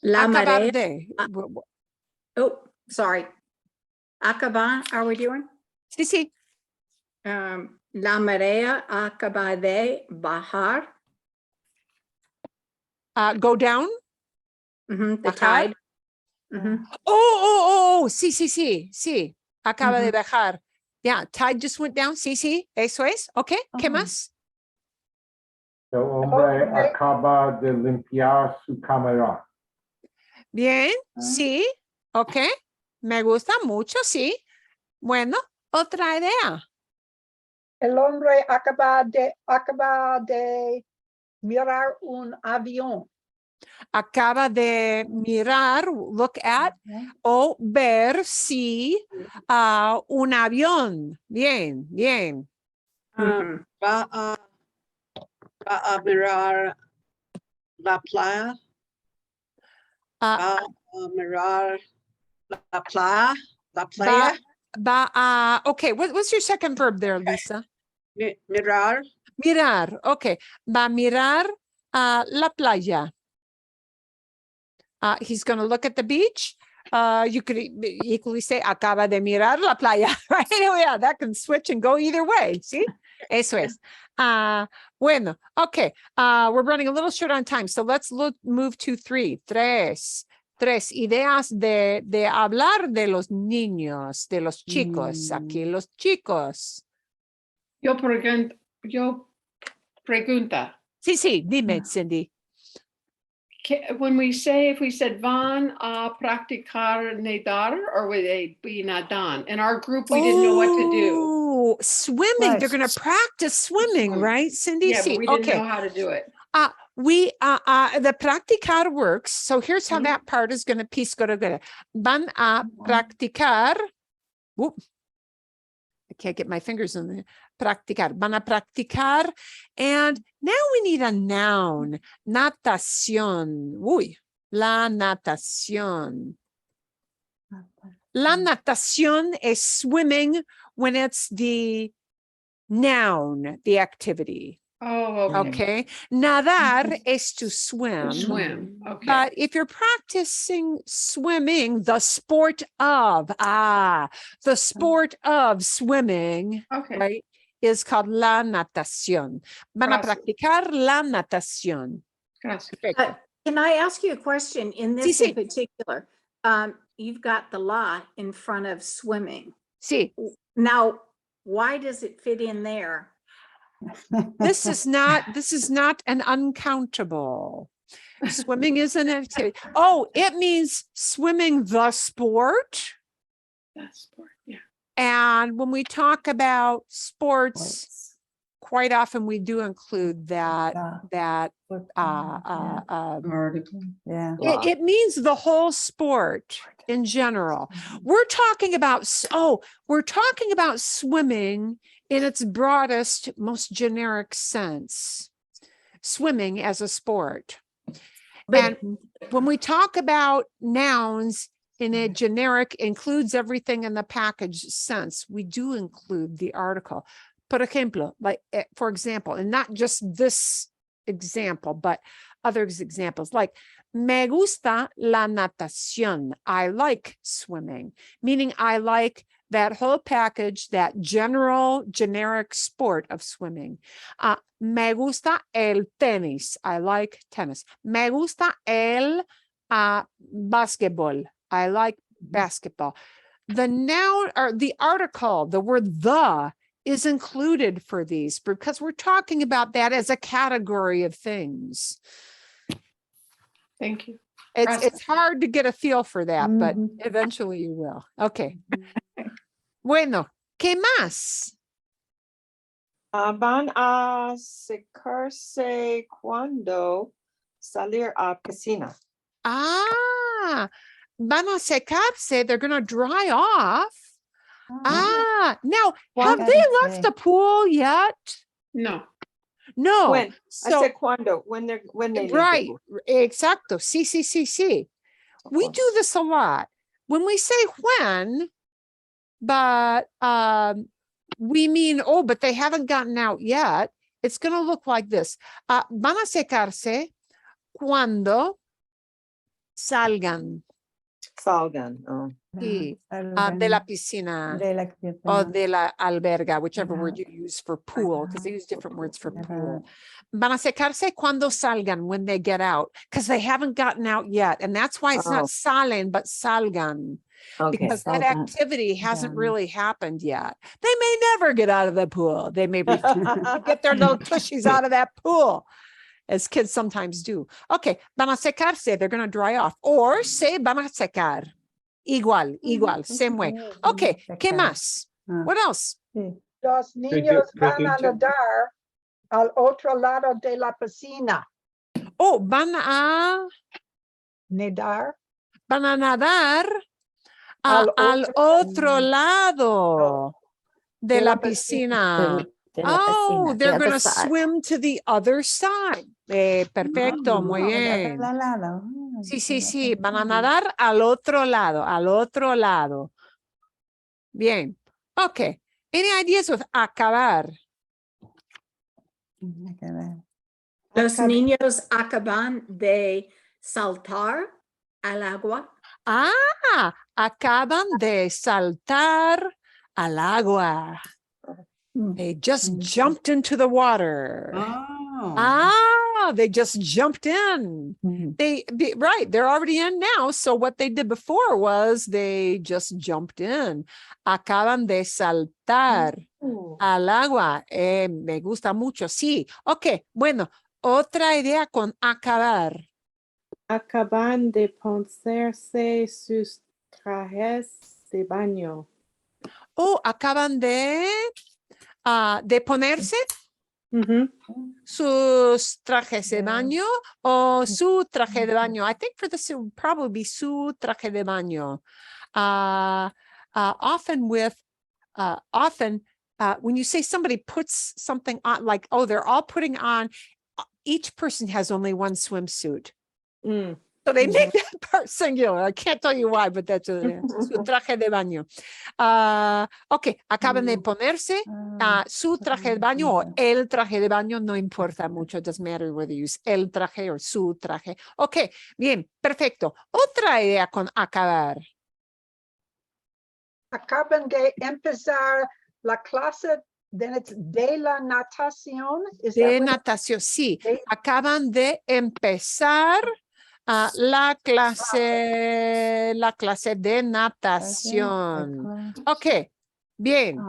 La Acabar marea. de. Oh, sorry. Acaba, are we doing? Sí, sí. La marea acaba de bajar. Go down. The Bajar. tide. Mhm. Oh, sí, sí, sí, sí. Acaba de bajar. Yeah, tide just went down. Sí, sí, eso es. Ok, ¿qué más? El hombre acaba de limpiar su cámara. Bien, sí. Ok, me gusta mucho, sí. Bueno, otra idea. El hombre acaba de mirar un avión. Acaba de mirar, look at, o ver si un avión. Bien, bien. Va a mirar la playa. Va a mirar la playa. La playa. Okay, what's your second verb there, Lisa? Mirar. Mirar, okay. Va a mirar la playa. He's going to look at the beach. You could equally say, acaba de mirar la playa, right? Oh, yeah, that can switch and go either way. See? Eso es. Bueno, okay. We're running a little short on time, so let's move to tres ideas de hablar de los niños, de los chicos. Aquí los chicos. Yo pregunta. Sí, sí, dime, Cindy. When we say, if we said van a practicar nadar, or would they be nadan? In our group, we didn't know what to do. Oh, swimming. Right. They're going to practice swimming, right, Cindy? Yeah, Sí, but we didn't okay. know how to do it. The practicar works. So here's how that part is going to piece go together. Van a practicar. Whoop. I can't get my fingers in there. Practicar. Van a practicar. And now we need a noun. Natación. Uy. La natación. La natación is swimming when it's the noun, the activity. Oh, Okay. Nadar is to swim. Swim. Okay. But if you're practicing swimming, the sport of swimming, right, is called la natación. Van a practicar la natación. Can I ask you a question in this Sí, in particular? You've got the la in front of swimming. Sí. Now, why does it fit in there? This is not an uncountable. Swimming is an activity. Oh, it means swimming the sport. The sport, yeah. And when we talk about sports, quite often we do include that article. Yeah. It means the whole sport in general. We're talking about swimming in its broadest, most generic sense. Swimming as a sport. And when we talk about nouns in a generic includes everything in the package sense, we do include the article. Por ejemplo, like, for example, and not just this example, but other examples, like, me gusta la natación. I like swimming, meaning I like that whole package, that generic sport of swimming. Me gusta el tenis. I like tennis. Me gusta el basketball. I like basketball. The noun or the article, the word the, is included for these because we're talking about that as a category of things. Thank you. It's hard to get a feel for that, but eventually you will. Okay. Bueno, ¿qué más? Van a secarse cuando salir a piscina. Ah, van a secarse. They're going to dry off. Now, have they left the pool yet? No. No. When? I So, said cuando, when they leave the right. pool. Exacto. Sí. We do this a lot. When we say when, but we mean, oh, but they haven't gotten out yet. It's going to look like this. Van a secarse cuando salgan. Salgan. Oh. Sí, de la piscina o de la alberga, whichever word you use for pool, because they use different words for pool. Van a secarse cuando salgan, when they get out, because they haven't gotten out yet. And that's why it's not salen, but salgan. Okay. Because that activity hasn't really happened yet. They may never get out of the pool. They may refuse to get their little tushies out of that pool, as kids sometimes do. Okay, van a secarse, they're going to dry off. Or se van a secar. Igual, same way. Okay, ¿qué más? What else? Los niños van a nadar al otro lado de la piscina. Oh, van a Nadar. Van a nadar al otro lado de la piscina. Oh, they're going to swim to the other side. Perfecto, muy bien. Sí. Van a nadar al otro lado. Bien. Okay. Any ideas with acabar? Los niños acaban de saltar al agua. Acaban de saltar al agua. They just jumped into the water. They just jumped in. Right, they're already in now. So what they did before was they just jumped in. Acaban de saltar al agua. Me gusta mucho. Sí. Ok, bueno, otra idea con acabar. Acaban de ponerse sus trajes de baño. Acaban de ponerse sus trajes de baño o su traje de baño. I think for this it would probably be su traje de baño. Often when you say somebody puts something on, like, oh, they're all putting on, each person has only one swimsuit. So they make that part singular. I can't tell you why, but that's su traje de baño. Okay, acaban de ponerse su traje de baño o el traje de baño, no importa mucho. It doesn't matter whether you use el traje or su traje. Okay, bien, perfecto. Otra idea con acabar. Acaban de empezar la clase de la natación. De natación, sí. Acaban de empezar la clase de natación. Okay, bien.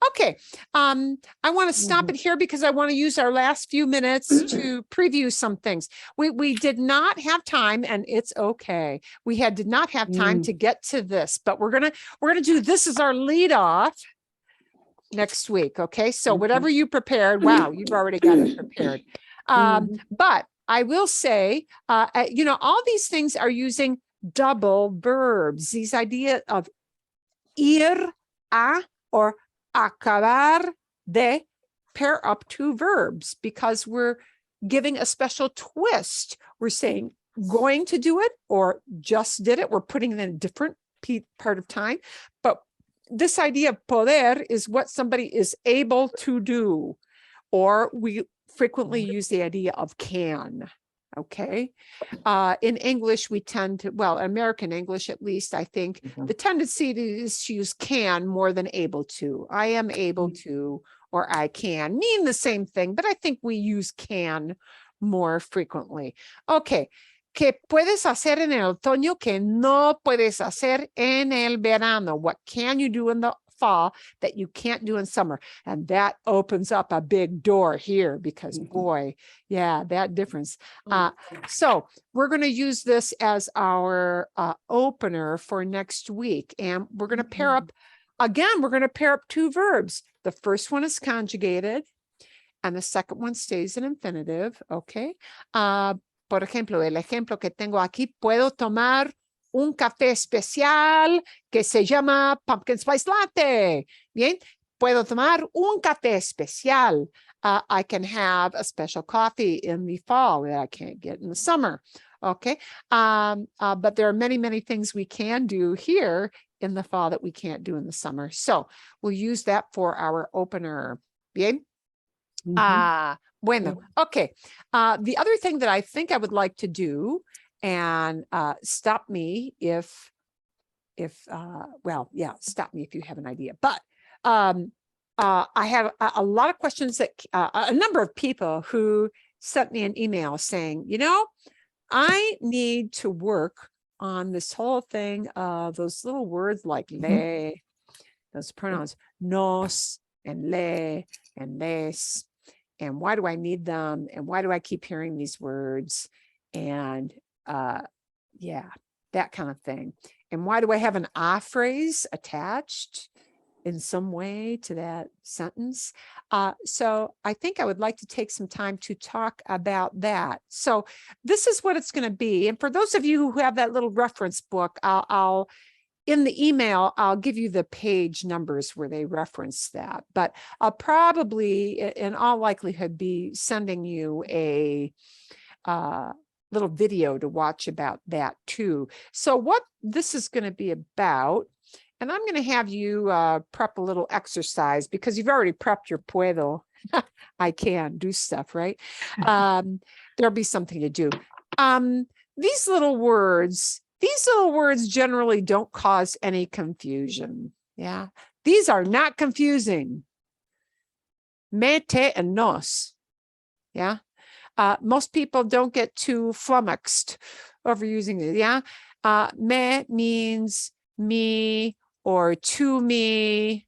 Okay, I want to stop it here because I want to use our last few minutes to preview some things. We did not have time, and it's okay. We did not have time to get to this, but we're gonna do this as our lead off next week. Okay, so whatever you prepared, wow, you've already got it prepared. But I will say, all these things are using double verbs. These idea of ir a or acabar de pair up two verbs because we're giving a special twist. We're saying going to do it or just did it. We're putting it in a different part of time. But this idea of poder is what somebody is able to do, or we frequently use the idea of can. Okay. In English, we tend to, well, American English, at least, I think the tendency is to use can more than able to. I am able to, or I can mean the same thing, but I think we use can more frequently. Okay. ¿Qué puedes hacer en el otoño que no puedes hacer en el verano? What can you do in the fall that you can't do in summer? And that opens up a big door here because boy, yeah, that difference. So we're going to use this as our opener for next week. And we're going to pair up again, we're going to pair up two verbs. The first one is conjugated and the second one stays in infinitive. Okay. Por ejemplo, el ejemplo que tengo aquí, puedo tomar un café especial que se llama Pumpkin Spice Latte. Bien, puedo tomar un café especial. I can have a special coffee in the fall that I can't get in the summer. Okay. But there are many, many things we can do here in the fall that we can't do in the summer. So we'll use that for our opener. Bien. Bueno. Okay. The other thing that I think I would like to do, and stop me if well, yeah, stop me if you have an idea. But I have a lot of questions that a number of people who sent me an email saying, you know, I need to work on this whole thing of those little words like le, those pronouns nos and le and les. And why do I need them? And why do I keep hearing these words? And yeah, that kind of thing. And why do I have an a phrase attached in some way to that sentence? So I think I would like to take some time to talk about that. So this is what it's going to be. And for those of you who have that little reference book, I'll in the email, I'll give you the page numbers where they reference that, but I'll probably, in all likelihood, be sending you a little video to watch about that too. So what this is going to be about, and I'm going to have you prep a little exercise because you've already prepped your puedo. I can do stuff, right? There'll be something to do. These little words generally don't cause any confusion. Yeah, these are not confusing. Me, te, and nos. Yeah, most people don't get too flummoxed over using it. Yeah, me means me or to me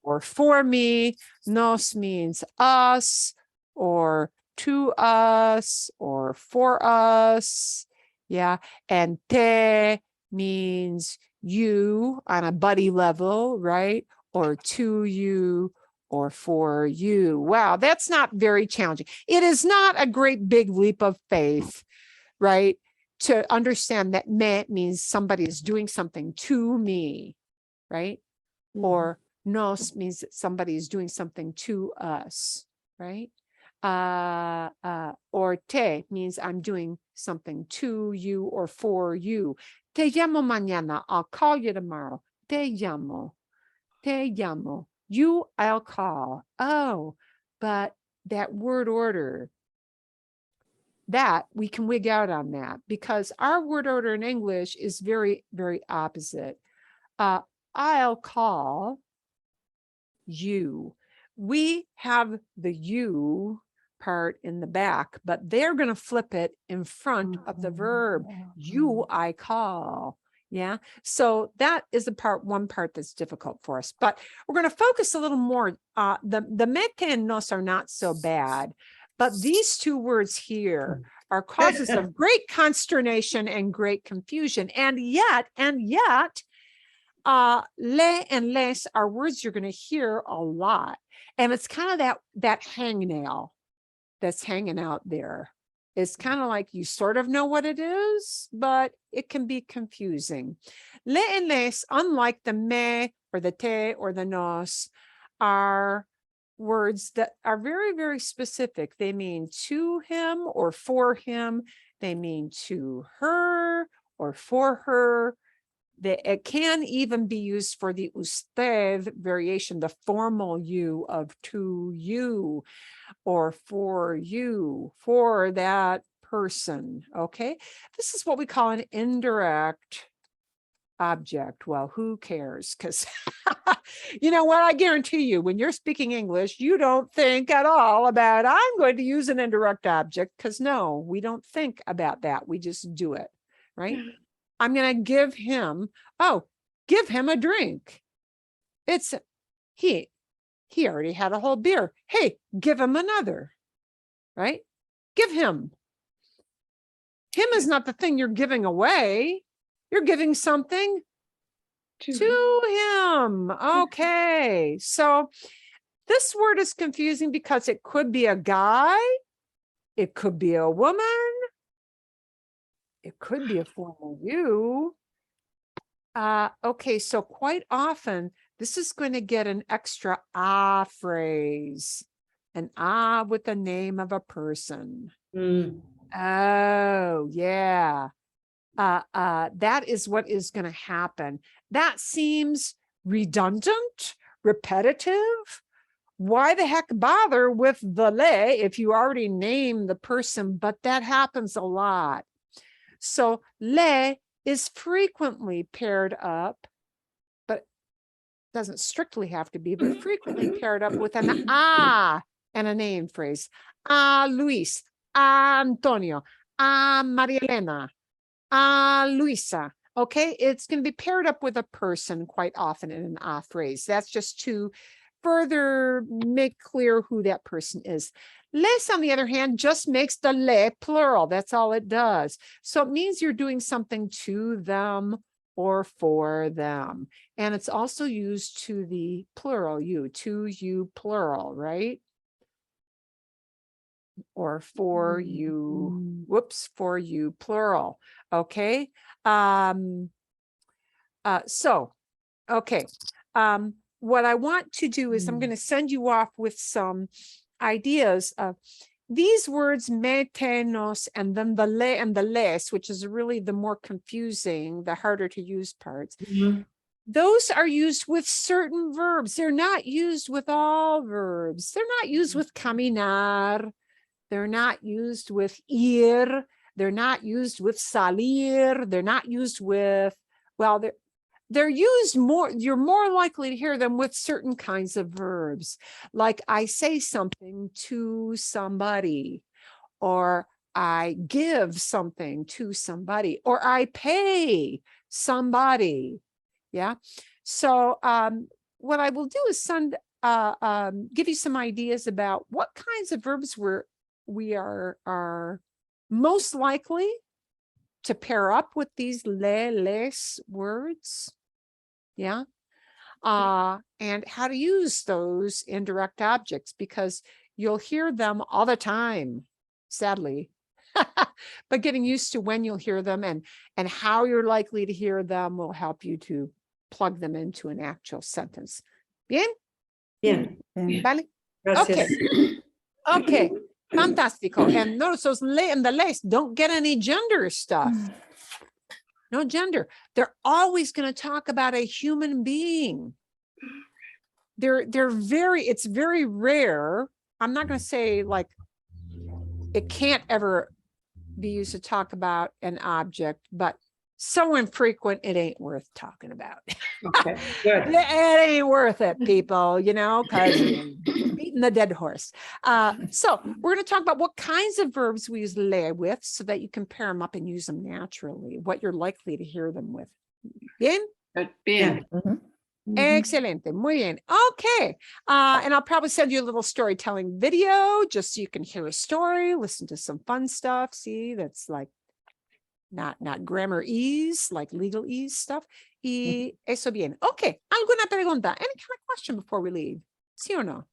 or for me. Nos means us or to us or for us. Yeah, and te means you on a buddy level, right? Or to you or for you. Wow, that's not very challenging. It is not a great big leap of faith, right? To understand that me means somebody is doing something to me, right? Or nos means that somebody is doing something to us, right? Or te means I'm doing something to you or for you. Te llamo mañana. I'll call you tomorrow. Te llamo. Te llamo. You, I'll call. Oh, but that word order, that we can wig out on that because our word order in English is very, very opposite. I'll call you. We have the you part in the back, but they're going to flip it in front of the verb. You, I call. Yeah. So that is one part that's difficult for us, but we're going to focus a little more. The me, te, and nos are not so bad, but these two words here are causes of great consternation and great confusion. And yet, le and les are words you're going to hear a lot. And it's kind of that hangnail that's hanging out there. It's kind of like you sort of know what it is, but it can be confusing. Le and les, unlike the me or the te or the nos, are words that are very, very specific. They mean to him or for him. They mean to her or for her. It can even be used for the usted variation, the formal you of to you or for you, for that person. Okay, this is what we call an indirect object. Well, who cares? Because you know what? I guarantee you, when you're speaking English, you don't think at all about, I'm going to use an indirect object, because no, we don't think about that. We just do it, right? I'm going to give him a drink. It's he already had a whole beer. Hey, give him another, right? Give him. Him is not the thing you're giving away. You're giving something To him. Okay. So this word is confusing because it could be a guy. It could be a woman. It could be a formal you. Okay, so quite often, this is going to get an extra phrase. An with the name of a person. Oh, yeah. That is what is going to happen. That seems redundant, repetitive. Why the heck bother with the le if you already named the person? But that happens a lot. So le is frequently paired up, but doesn't strictly have to be, but frequently paired up with an and a name phrase. Luis, Antonio, Maria Elena, Luisa. Okay, it's going to be paired up with a person quite often in an phrase. That's just to further make clear who that person is. Les, on the other hand, just makes the le plural. That's all it does. So it means you're doing something to them or for them. And it's also used to the plural, you, to you plural, right? Or for you, whoops, for you plural. Okay. What I want to do is I'm going to send you off with some ideas of these words, me, te, nos, and then the le and the les, which is really the more confusing, the harder to use parts. Those are used with certain verbs. They're not used with all verbs. They're not used with caminar. They're not used with ir. They're not used with salir. They're not used with, well, they're used more, you're more likely to hear them with certain kinds of verbs. Like I say something to somebody, or I give something to somebody, or I pay somebody. Yeah. So what I will do is give you some ideas about what kinds of verbs we are most likely to pair up with these les words. Yeah. And how to use those indirect objects, because you'll hear them all the time, sadly. But getting used to when you'll hear them and how you're likely to hear them will help you to plug them into an actual sentence. Bien? Bien. Vale? Gracias. Okay. Fantastico. And notice those le and the les don't get any gender stuff. No gender. They're always going to talk about a human being. It's very rare. I'm not going to say like it can't ever be used to talk about an object, but so infrequent it ain't worth talking about. Okay, good. It ain't worth it, people, because beating the dead horse. So we're going to talk about what kinds of verbs we use le with so that you can pair them up and use them naturally, what you're likely to hear them with. Bien? Bien. Excelente. Muy bien. Okay. And I'll probably send you a little storytelling video just so you can hear a story, listen to some fun stuff. See, that's like not grammar ease, like legalese stuff. Y eso bien. Okay. ¿Alguna pregunta? Any kind of question before we leave? ¿Sí o no?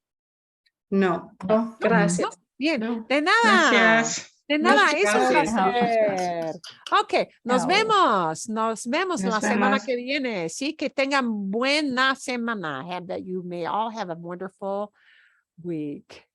No. Oh, gracias. No. Bien. No. De nada. Gracias. De nada. Muchas Es un gracias. placer. Ok. Nos vemos. Nos vemos Nos la semana vemos. que viene. Sí, que tengan buena semana. That you may all have a wonderful week.